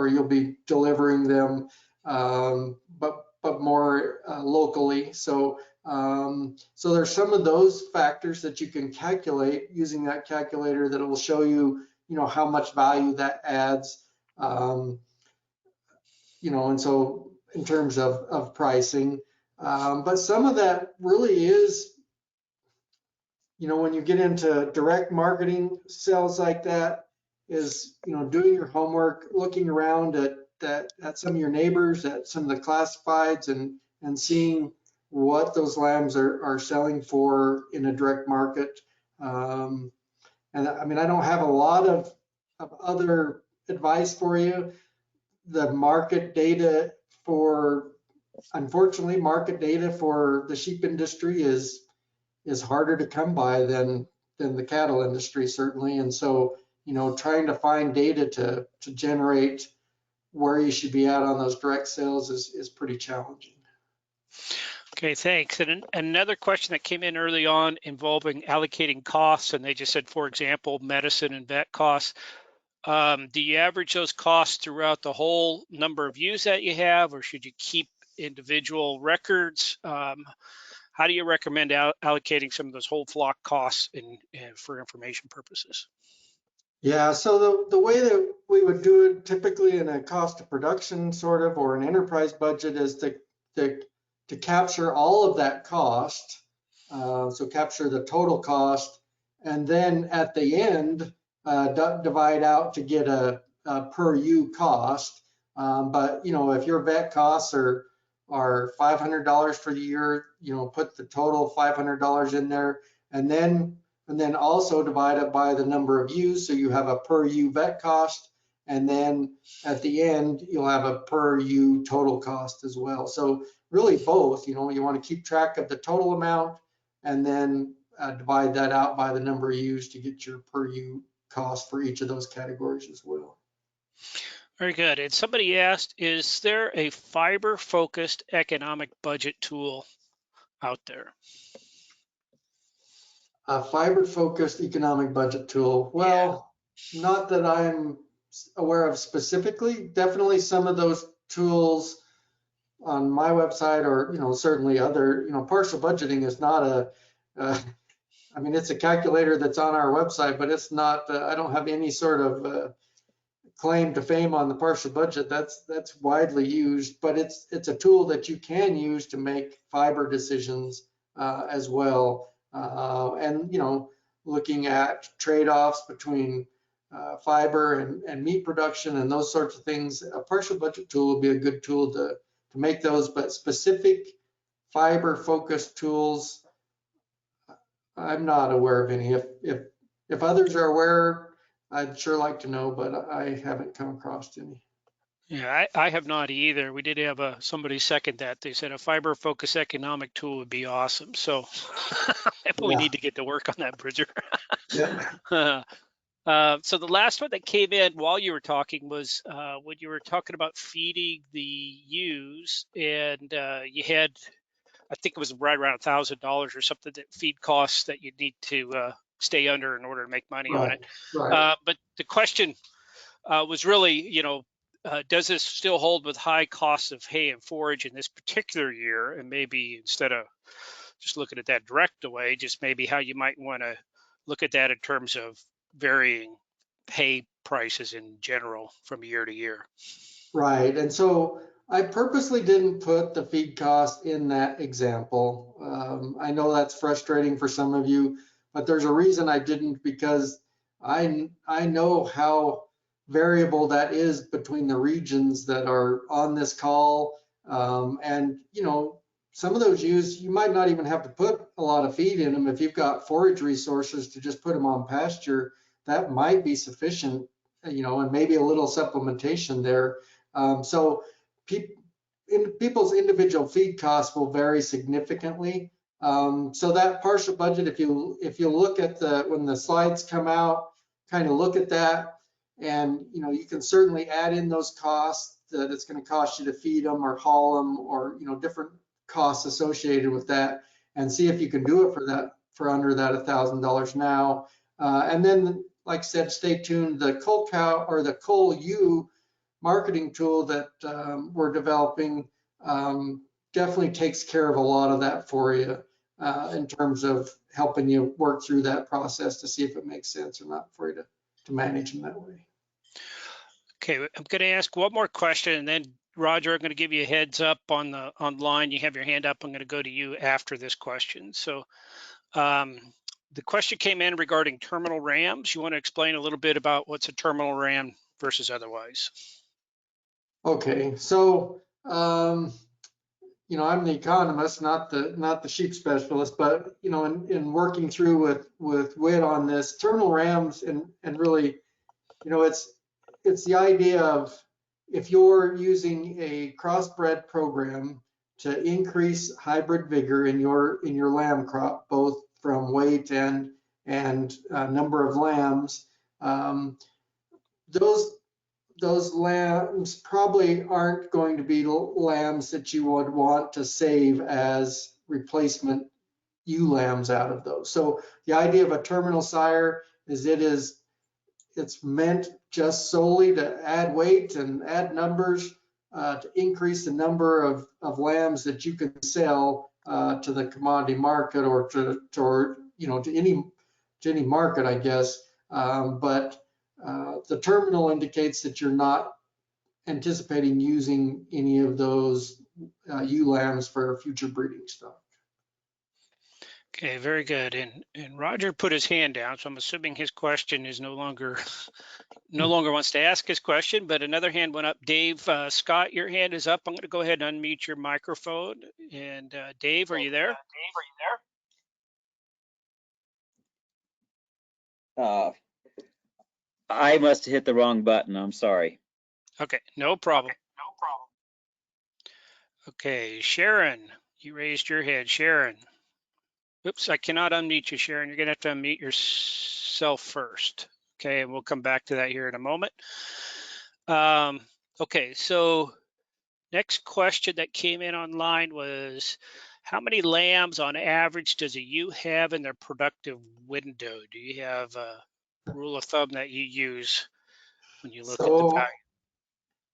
you'll be delivering them, but more locally. So there's some of those factors that you can calculate using that calculator that will show you, how much value that adds, and so in terms of pricing. But some of that really is, when you get into direct marketing sales like that, is, doing your homework, looking around at some of your neighbors, at some of the classifieds, and seeing what those lambs are selling for in a direct market. And I mean, I don't have a lot of other advice for you. The market data unfortunately, market data for the sheep industry is harder to come by than the cattle industry, certainly. And so, trying to find data to generate where you should be at on those direct sales is pretty challenging. Okay, thanks. And another question that came in early on involving allocating costs, and they just said, for example, medicine and vet costs. Do you average those costs throughout the whole number of ewes that you have, or should you keep individual records? How do you recommend allocating some of those whole flock costs for information purposes? Yeah, so the way that we would do it typically in a cost of production sort of, or an enterprise budget, is to capture all of that cost. So capture the total cost, and then at the end, divide out to get a per ewe cost. But if your vet costs are $500 for the year, put the total $500 in there, and then also divide it by the number of ewes, so you have a per ewe vet cost, and then at the end you'll have a per ewe total cost as well. So really both, you want to keep track of the total amount, and then divide that out by the number of ewes to get your per ewe cost for each of those categories as well. Very good. And somebody asked, is there a fiber-focused economic budget tool out there? A fiber-focused economic budget tool. Well, not that I'm aware of specifically. Definitely some of those tools on my website, or certainly other, partial budgeting is not I mean, it's a calculator that's on our website, but it's not. I don't have any sort of claim to fame on the partial budget. That's widely used, but it's a tool that you can use to make fiber decisions as well. And looking at trade-offs between fiber and meat production and those sorts of things, a partial budget tool would be a good tool to make those. But specific fiber-focused tools, I'm not aware of any. If others are aware, I'd sure like to know, but I haven't come across any. Yeah, I have not either. We did have somebody second that. They said a fiber focused economic tool would be awesome. So we Yeah. need to get to work on that, Bridger. Yeah. So the last one that came in while you were talking was when you were talking about feeding the ewes, and you had, I think it was right around $1,000 or something, that feed costs that you need to stay under in order to make money on Right. it. Right. But the question was really, does this still hold with high costs of hay and forage in this particular year? And maybe instead of just looking at that direct away, just maybe how you might want to look at that in terms of varying hay prices in general from year to year. Right. And so I purposely didn't put the feed cost in that example. I know that's frustrating for some of you, but there's a reason I didn't, because I know how variable that is between the regions that are on this call. And some of those ewes, you might not even have to put a lot of feed in them. If you've got forage resources to just put them on pasture, that might be sufficient, and maybe a little supplementation there. So people's individual feed costs will vary significantly. So that partial budget, if you look at when the slides come out, kind of look at that, and you can certainly add in those costs that it's going to cost you to feed them or haul them, or different costs associated with that, and see if you can do it for under that $1,000 now. And then, like I said, stay tuned. The cull cow or the cull ewe marketing tool that we're developing definitely takes care of a lot of that for you in terms of helping you work through that process to see if it makes sense or not for you to manage in that way. Okay, I'm going to ask one more question, and then Roger, I'm going to give you a heads up online. You have your hand up. I'm going to go to you after this question. So the question came in regarding terminal RAMs. You want to explain a little bit about what's a terminal RAM versus otherwise? Okay, so I'm the economist, not the sheep specialist, but in working through with WIT on this, terminal RAMs and really, it's the idea of, if you're using a crossbred program to increase hybrid vigor in your lamb crop, both from weight and number of lambs, those lambs probably aren't going to be lambs that you would want to save as replacement ewe lambs out of those. So the idea of a terminal sire is it's meant just solely to add weight and add numbers to increase the number of lambs that you can sell to the commodity market, or to any market, I guess. But the terminal indicates that you're not anticipating using any of those ewe lambs for future breeding stock. Okay, very good. And Roger put his hand down, so I'm assuming his question is no longer wants to ask his question, but another hand went up. Dave Scott, your hand is up. I'm going to go ahead and unmute your microphone. And Dave, are you there? I must have hit the wrong button. I'm sorry. Okay, no problem. Okay, Sharon, you raised your head. Sharon. Oops, I cannot unmute you, Sharon. You're going to have to unmute yourself first. Okay, and we'll come back to that here in a moment. Okay, so next question that came in online was, how many lambs on average does a ewe have in their productive window? Do you have a rule of thumb that you use when you look at the value?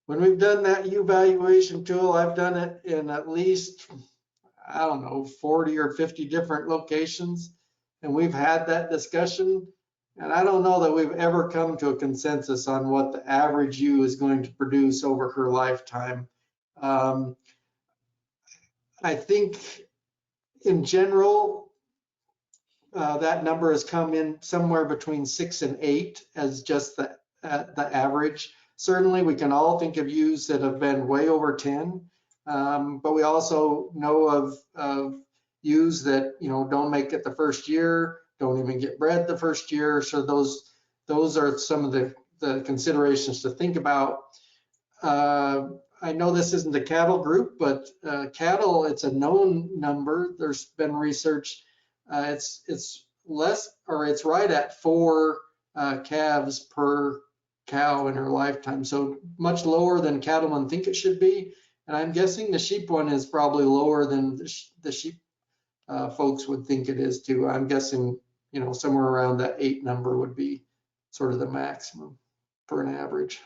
When we've done that ewe valuation tool, I've done it in at least, I don't know, 40 or 50 different locations. And we've had that discussion. And I don't know that we've ever come to a consensus on what the average ewe is going to produce over her lifetime. I think in general, that number has come in somewhere between 6 and 8 as just the average. Certainly, we can all think of ewes that have been way over 10, but we also know of ewes that don't make it the first year, don't even get bred the first year. So those are some of the considerations to think about. I know this isn't the cattle group, but cattle, it's a known number. There's been research. It's less, or it's right at 4 calves per cow in her lifetime. So much lower than cattlemen think it should be. And I'm guessing the sheep one is probably lower than the sheep folks would think it is too. I'm guessing, somewhere around that 8 number would be sort of the maximum for an average.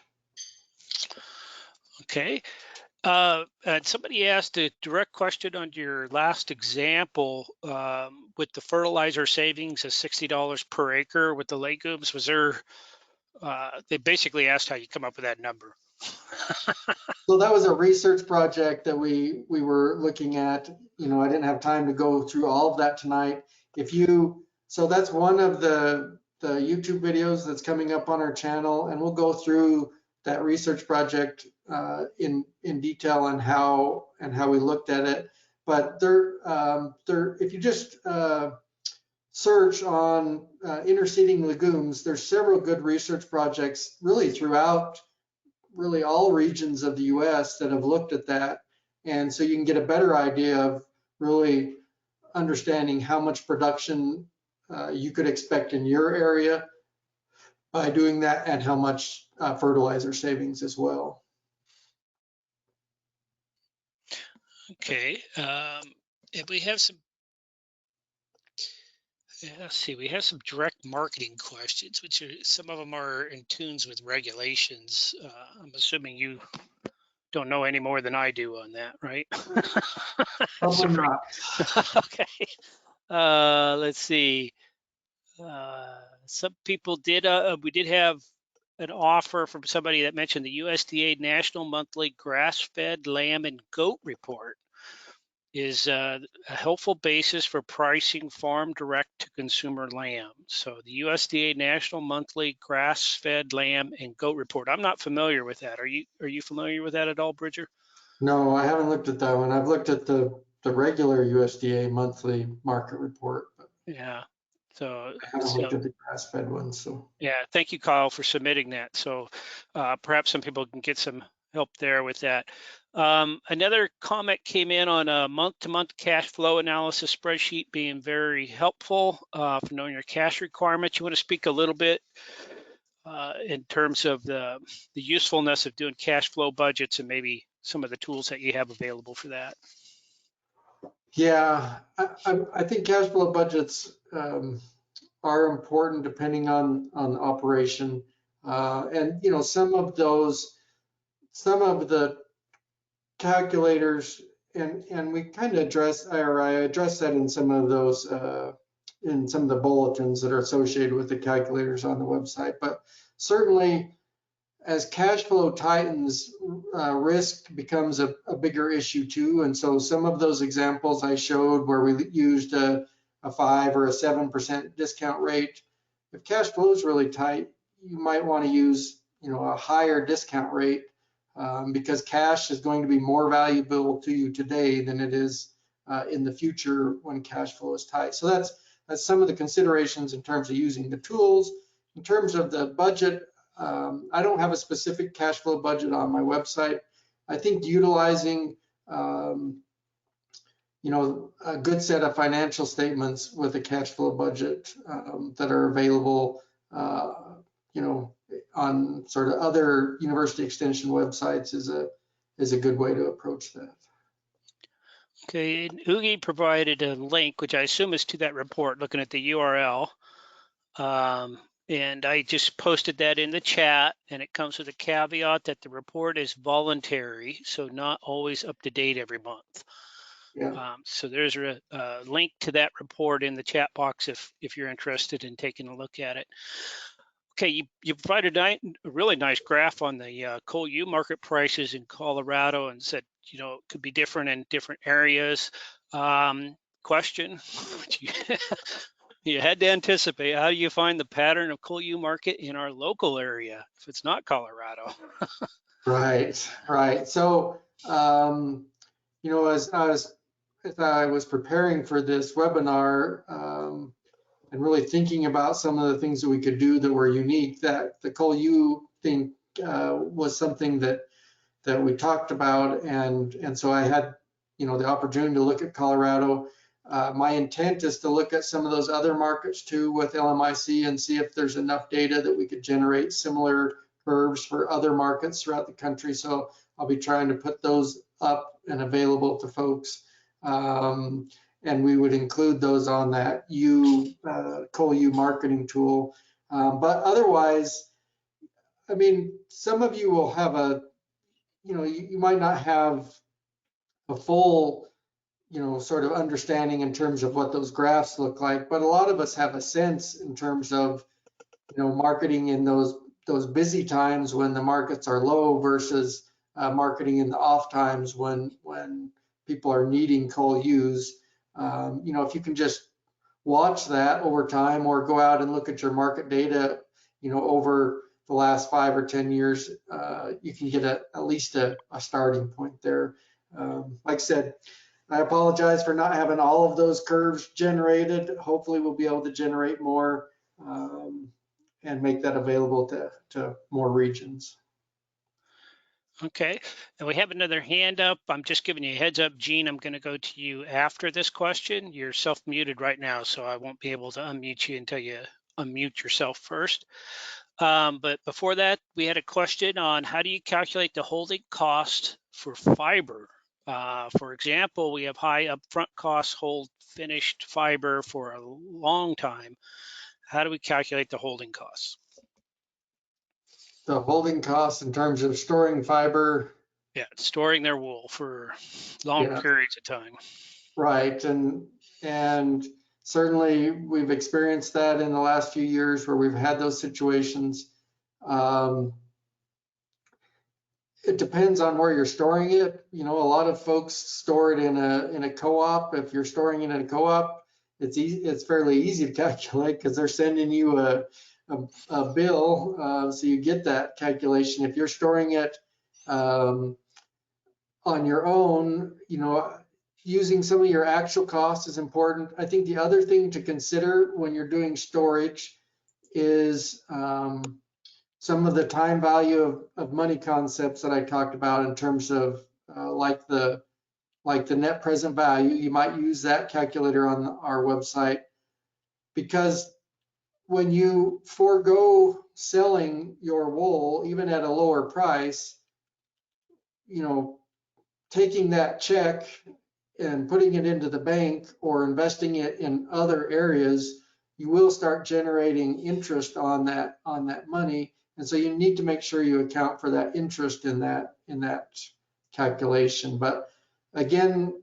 Okay. And somebody asked a direct question on your last example with the fertilizer savings of $60 per acre with the legumes. Was there, they basically asked how you come up with that number. So that was a research project that we were looking at. I didn't have time to go through all of that tonight. So that's one of the YouTube videos that's coming up on our channel, and we'll go through that research project in detail on how we looked at it. But if you just search on interseeding legumes, there's several good research projects really throughout really all regions of the US that have looked at that. And so you can get a better idea of really understanding how much production you could expect in your area by doing that, and how much fertilizer savings as well. Okay. And we have some, let's see, we have some direct marketing questions, which some of them are in tunes with regulations. I'm assuming you don't know any more than I do on that, right? Probably not. Okay. Let's see. Some people did, we did have an offer from somebody that mentioned the USDA National Monthly Grass-Fed Lamb and Goat Report is a helpful basis for pricing farm direct to consumer lamb. So the USDA National Monthly Grass-Fed Lamb and Goat Report. I'm not familiar with that. Are you familiar with that at all, Bridger? No, I haven't looked at that one. I've looked at the regular USDA monthly market report, but Yeah. So I haven't looked at the grass-fed one. So yeah, thank you, Kyle, for submitting that. So perhaps some people can get some help there with that. Another comment came in on a month-to-month cash flow analysis spreadsheet being very helpful for knowing your cash requirements. You want to speak a little bit in terms of the usefulness of doing cash flow budgets and maybe some of the tools that you have available for that? yeah, I think cash flow budgets are important depending on operation. And some of the calculators, and we kind of I address that in some of those in some of the bulletins that are associated with the calculators on the website. But certainly as cash flow tightens, risk becomes a bigger issue too. And so some of those examples I showed where we used a 5 or a 7% discount rate, if cash flow is really tight, you might want to use a higher discount rate because cash is going to be more valuable to you today than it is in the future when cash flow is tight. So that's some of the considerations in terms of using the tools. In terms of the budget, I don't have a specific cash flow budget on my website. I think utilizing a good set of financial statements with a cash flow budget that are available on sort of other university extension websites is a good way to approach that. Okay, and Oogie provided a link, which I assume is to that report, looking at the URL. And I just posted that in the chat, and it comes with a caveat that the report is voluntary, so not always up to date every month. Yeah. So there's a link to that report in the chat box if you're interested in taking a look at it. Okay, you provided a really nice graph on the coal U market prices in Colorado and said, you know, it could be different in different areas. Question, you had to anticipate, how do you find the pattern of coal U market in our local area if it's not Colorado? Right, right. So, you know, as I was preparing for this webinar, and really thinking about some of the things that we could do that were unique, that the coal U thing was something that we talked about, and so I had, you know, the opportunity to look at Colorado. My intent is to look at some of those other markets too with LMIC and see if there's enough data that we could generate similar curves for other markets throughout the country. So I'll be trying to put those up and available to folks. And we would include those on that coal U marketing tool. But otherwise, I mean, some of you will have you know, you might not have a full, you know, sort of understanding in terms of what those graphs look like, but a lot of us have a sense in terms of, you know, marketing in those busy times when the markets are low versus marketing in the off times when people are needing coal use. You know, if you can just watch that over time or go out and look at your market data, you know, over the last 5 or 10 years, you can get at least a starting point there. Like I said, I apologize for not having all of those curves generated. Hopefully we'll be able to generate more and make that available to more regions. Okay, and we have another hand up. I'm just giving you a heads up, Gene. I'm going to go to you after this question. You're self-muted right now, so I won't be able to unmute you until you unmute yourself first. But before that, we had a question on how do you calculate the holding cost for fiber? For example, we have high upfront costs, hold finished fiber for a long time. How do we calculate the holding costs? The holding costs in terms of storing fiber. Yeah, storing their wool for long periods of time. Right, and certainly we've experienced that in the last few years where we've had those situations. It depends on where you're storing it. You know, a lot of folks store it in a co-op. If you're storing it in a co-op, it's fairly easy to calculate because they're sending you a bill, so you get that calculation. If you're storing it on your own, you know, using some of your actual costs is important. I think the other thing to consider when you're doing storage is some of the time value of money concepts that I talked about in terms of like the net present value. You might use that calculator on our website, because when you forego selling your wool, even at a lower price, you know, taking that check and putting it into the bank or investing it in other areas, you will start generating interest on that money. And so you need to make sure you account for that interest in that calculation. But again,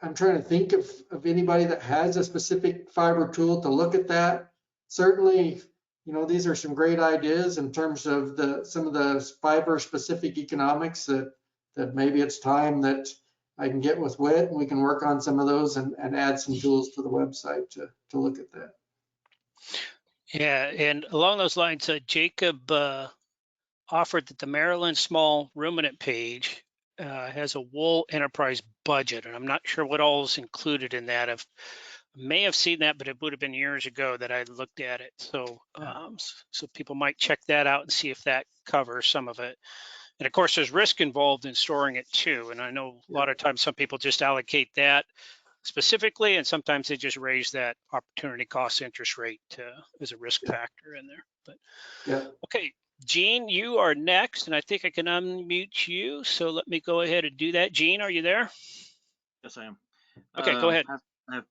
I'm trying to think of anybody that has a specific fiber tool to look at that. Certainly, you know, these are some great ideas in terms of some of the fiber specific economics that maybe it's time that I can get with WIT and we can work on some of those and add some tools to the website to look at that. Yeah, and along those lines, Jacob offered that the Maryland small ruminant page has a wool enterprise budget, and I'm not sure what all is included in that. I may have seen that, but it would have been years ago that I looked at it. So, so people might check that out and see if that covers some of it. And of course, there's risk involved in storing it too. And I know a lot of times some people just allocate that specifically, and sometimes they just raise that opportunity cost interest rate as a risk factor in there. But yeah. Okay, Gene, you are next, and I think I can unmute you. So let me go ahead and do that. Gene, are you there? Yes, I am. Okay, go ahead. I have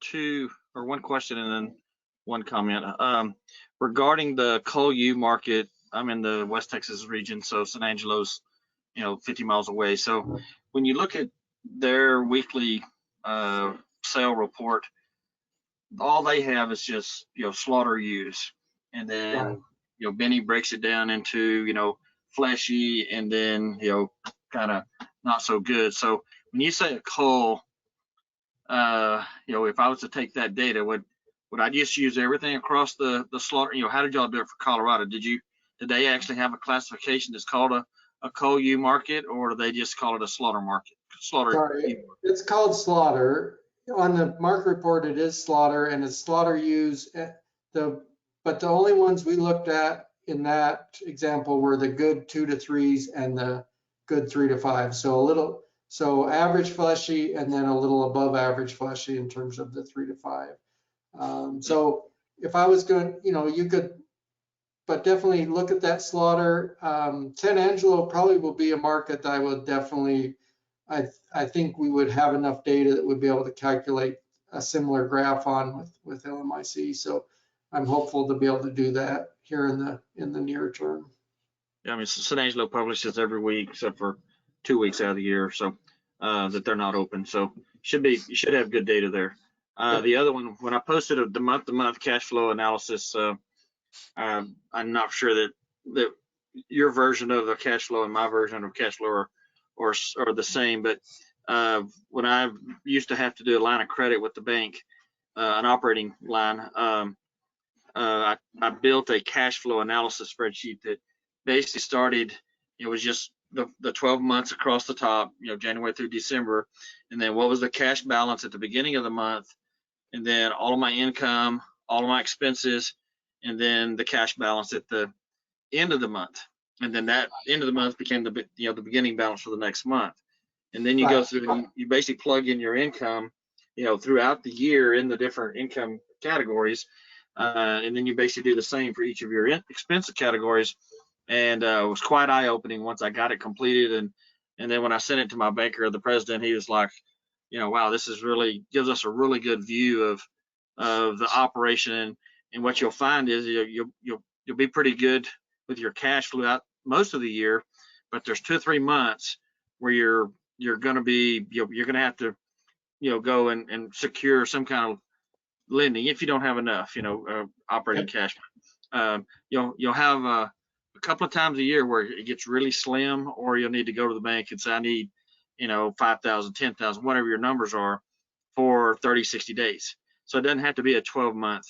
one question and then one comment. Regarding the coal U market, I'm in the West Texas region, so San Angelo's, you know, 50 miles away. So when you look at their weekly sale report, all they have is just, slaughter use. And Right. then, Benny breaks it down into, fleshy and then, kind of not so good. So when you say a cull, if I was to take that data, would I just use everything across the slaughter? How did y'all do it for Colorado? Did they actually have a classification that's called a cull U market, or do they just call it a slaughter market? Sorry, it's called slaughter. On the market report, it is slaughter, and it's slaughter use. But the only ones we looked at in that example were the good 2 to 3s and the good 3 to 5. So average fleshy and then a little above average fleshy in terms of the 3 to 5. So if I was going, you could, but definitely look at that slaughter. San Angelo probably will be a market that I would definitely, I think we would have enough data that would be able to calculate a similar graph on with LMIC. So I'm hopeful to be able to do that here in the near term. Yeah, I mean, San Angelo publishes every week except for 2 weeks out of the year, so that they're not open. So you should have good data there. The other one, when I posted the month-to-month cash flow analysis, I'm not sure that your version of the cash flow and my version of cash flow are the same, but when I used to have to do a line of credit with the bank, an operating line, I built a cash flow analysis spreadsheet that basically started, it was just the 12 months across the top, January through December, and then what was the cash balance at the beginning of the month, and then all of my income, all of my expenses, and then the cash balance at the end of the month. And then that end of the month became the beginning balance for the next month. And then you go through and you basically plug in your income, throughout the year in the different income categories. And then you basically do the same for each of your expense categories. And it was quite eye-opening once I got it completed. And then when I sent it to my banker, the president, he was like, wow, this is really gives us a really good view of the operation. And what you'll find is you'll be pretty good with your cash flow out most of the year, but there's 2 or 3 months where you're going to be you're going to have to go and secure some kind of lending if you don't have enough operating cash. You'll have a couple of times a year where it gets really slim, or you'll need to go to the bank and say, I need 5,000, 10,000, whatever your numbers are, for 30, 60 days. So it doesn't have to be a 12-month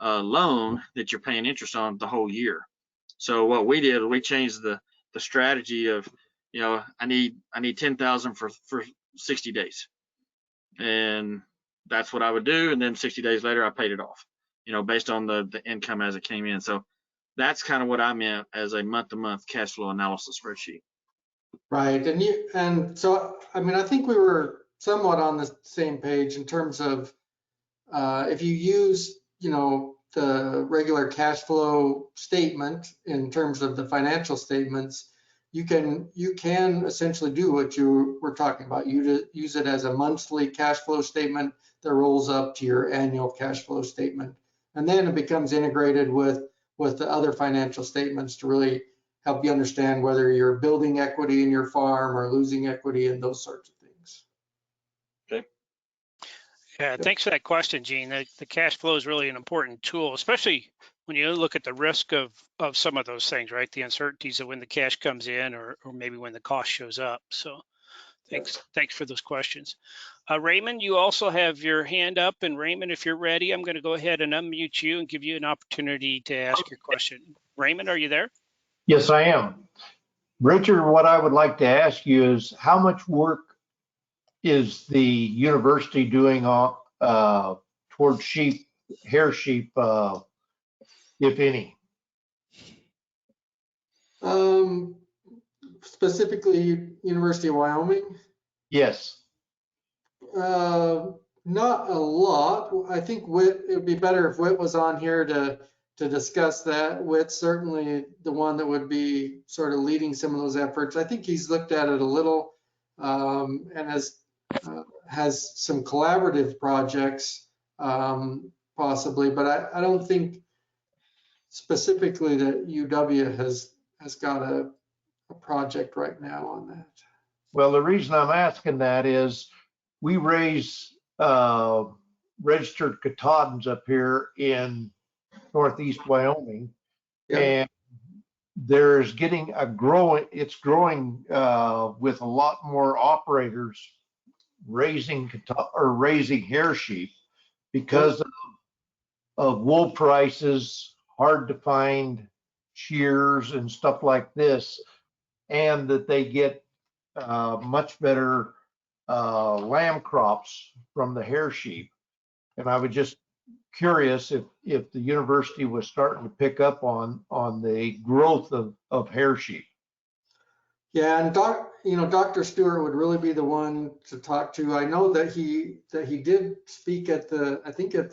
loan that you're paying interest on the whole year. So what we did, we changed the strategy of, I need 10,000 for 60 days. And that's what I would do. And then 60 days later, I paid it off, based on the income as it came in. So that's kind of what I meant as a month-to-month cash flow analysis spreadsheet. Right. And so, I mean, I think we were somewhat on the same page in terms of if you use, the regular cash flow statement in terms of the financial statements, you can essentially do what you were talking about. You use it as a monthly cash flow statement that rolls up to your annual cash flow statement. And then it becomes integrated with the other financial statements to really help you understand whether you're building equity in your farm or losing equity and those sorts of things. Okay. Yeah, thanks for that question, Gene. The cash flow is really an important tool, especially when you look at the risk of some of those things, right? The uncertainties of when the cash comes in or maybe when the cost shows up. So thanks for those questions. Raymond, you also have your hand up. And Raymond, if you're ready, I'm going to go ahead and unmute you and give you an opportunity to ask your question. Raymond, are you there? Yes, I am. Richard, what I would like to ask you is how much work is the university doing towards hair sheep, if any? Specifically, University of Wyoming? Yes. Not a lot. I think it would be better if Whit was on here to discuss that. Whit's certainly the one that would be sort of leading some of those efforts. I think he's looked at it a little and has some collaborative projects possibly, but I don't think specifically that UW has got a project right now on that. Well, the reason I'm asking that is we raise registered Katahdins up here in northeast Wyoming, Yeah. and there's getting it's growing with a lot more operators raising raising hair sheep because of wool prices, hard to find shears and stuff like this, and that they get much better lamb crops from the hair sheep. And I was just curious if the university was starting to pick up on the growth of hair sheep. Yeah, and Dr. Stewart would really be the one to talk to. I know that he did speak at I think it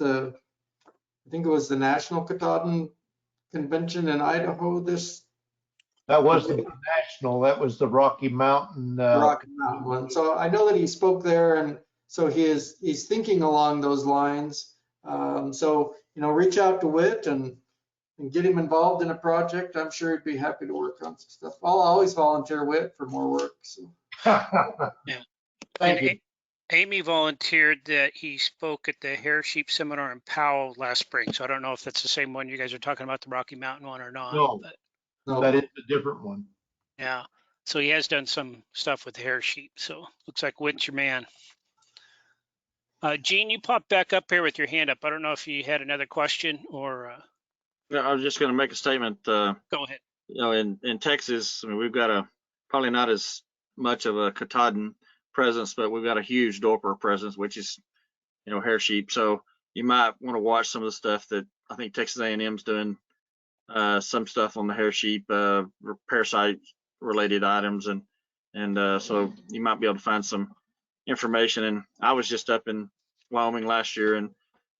was the National Katahdin Convention in Idaho this That wasn't the national, that was the Rocky Mountain. Rocky Mountain one. So I know that he spoke there, and so he's thinking along those lines. So reach out to Whit and get him involved in a project. I'm sure he'd be happy to work on some stuff. I'll always volunteer Whit for more work. So. Yeah. Thank you. Amy volunteered that he spoke at the hair sheep seminar in Powell last spring. So I don't know if that's the same one you guys are talking about, the Rocky Mountain one or not. No, But that is a different one. yeah, so he has done some stuff with the hair sheep. So looks like Whit's your man. Gene, you popped back up here with your hand up. I don't know if you had another question or Yeah, I was just going to make a statement. go ahead. In Texas, I mean, we've got probably not as much of a Katahdin presence, but we've got a huge Dorper presence, which is, hair sheep. So you might want to watch some of the stuff that I think Texas A&M's doing, some stuff on the hair sheep, parasite related items. And so you might be able to find some information. And I was just up in Wyoming last year, and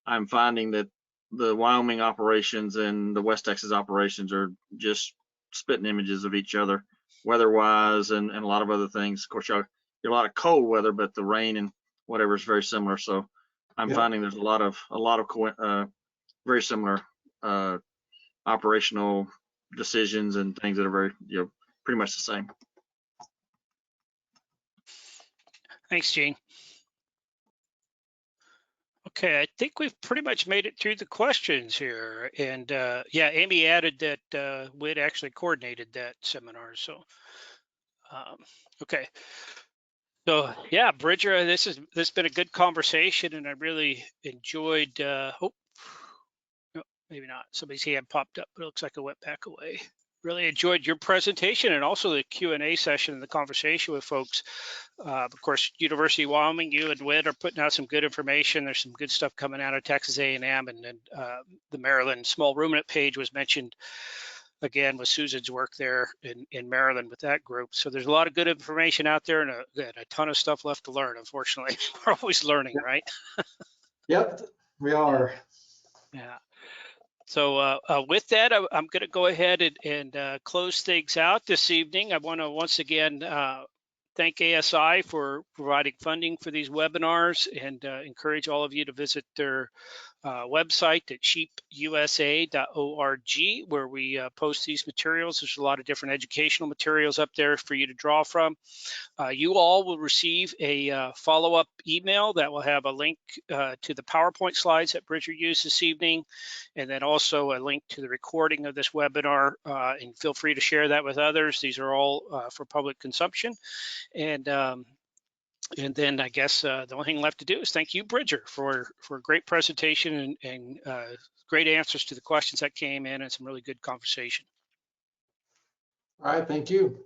I'm finding that the Wyoming operations and the West Texas operations are just spitting images of each other, weather-wise, and a lot of other things. Of course, you get a lot of cold weather, but the rain and whatever is very similar. So I'm finding there's a lot of very similar operational decisions and things that are very, pretty much the same. Thanks, Gene. Okay, I think we've pretty much made it through the questions here. And yeah, Amy added that Whit actually coordinated that seminar. So, okay. So yeah, Bridger, this has been a good conversation, and I really enjoyed. Oh, no, maybe not. Somebody's hand popped up, but it looks like it went back away. Really enjoyed your presentation and also the Q&A session and the conversation with folks. Of course, University of Wyoming, you and Whit are putting out some good information. There's some good stuff coming out of Texas A&M, and then the Maryland small ruminant page was mentioned again with Susan's work there in Maryland with that group. So there's a lot of good information out there and a ton of stuff left to learn. Unfortunately, we're always learning, right? Yep, we are. Yeah. So with that, I'm going to go ahead and close things out this evening. I want to once again thank ASI for providing funding for these webinars, and encourage all of you to visit their website at sheepusa.org, where we post these materials. There's a lot of different educational materials up there for you to draw from. You all will receive a follow-up email that will have a link to the PowerPoint slides that Bridger used this evening, and then also a link to the recording of this webinar, and feel free to share that with others. These are all for public consumption. And then I guess the only thing left to do is thank you, Bridger, for a great presentation and great answers to the questions that came in, and some really good conversation. All right, thank you.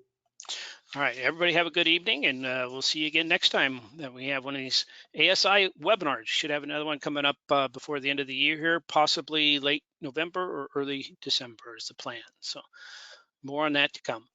All right, everybody have a good evening, and we'll see you again next time that we have one of these ASI webinars. Should have another one coming up before the end of the year here, possibly late November or early December is the plan. So more on that to come.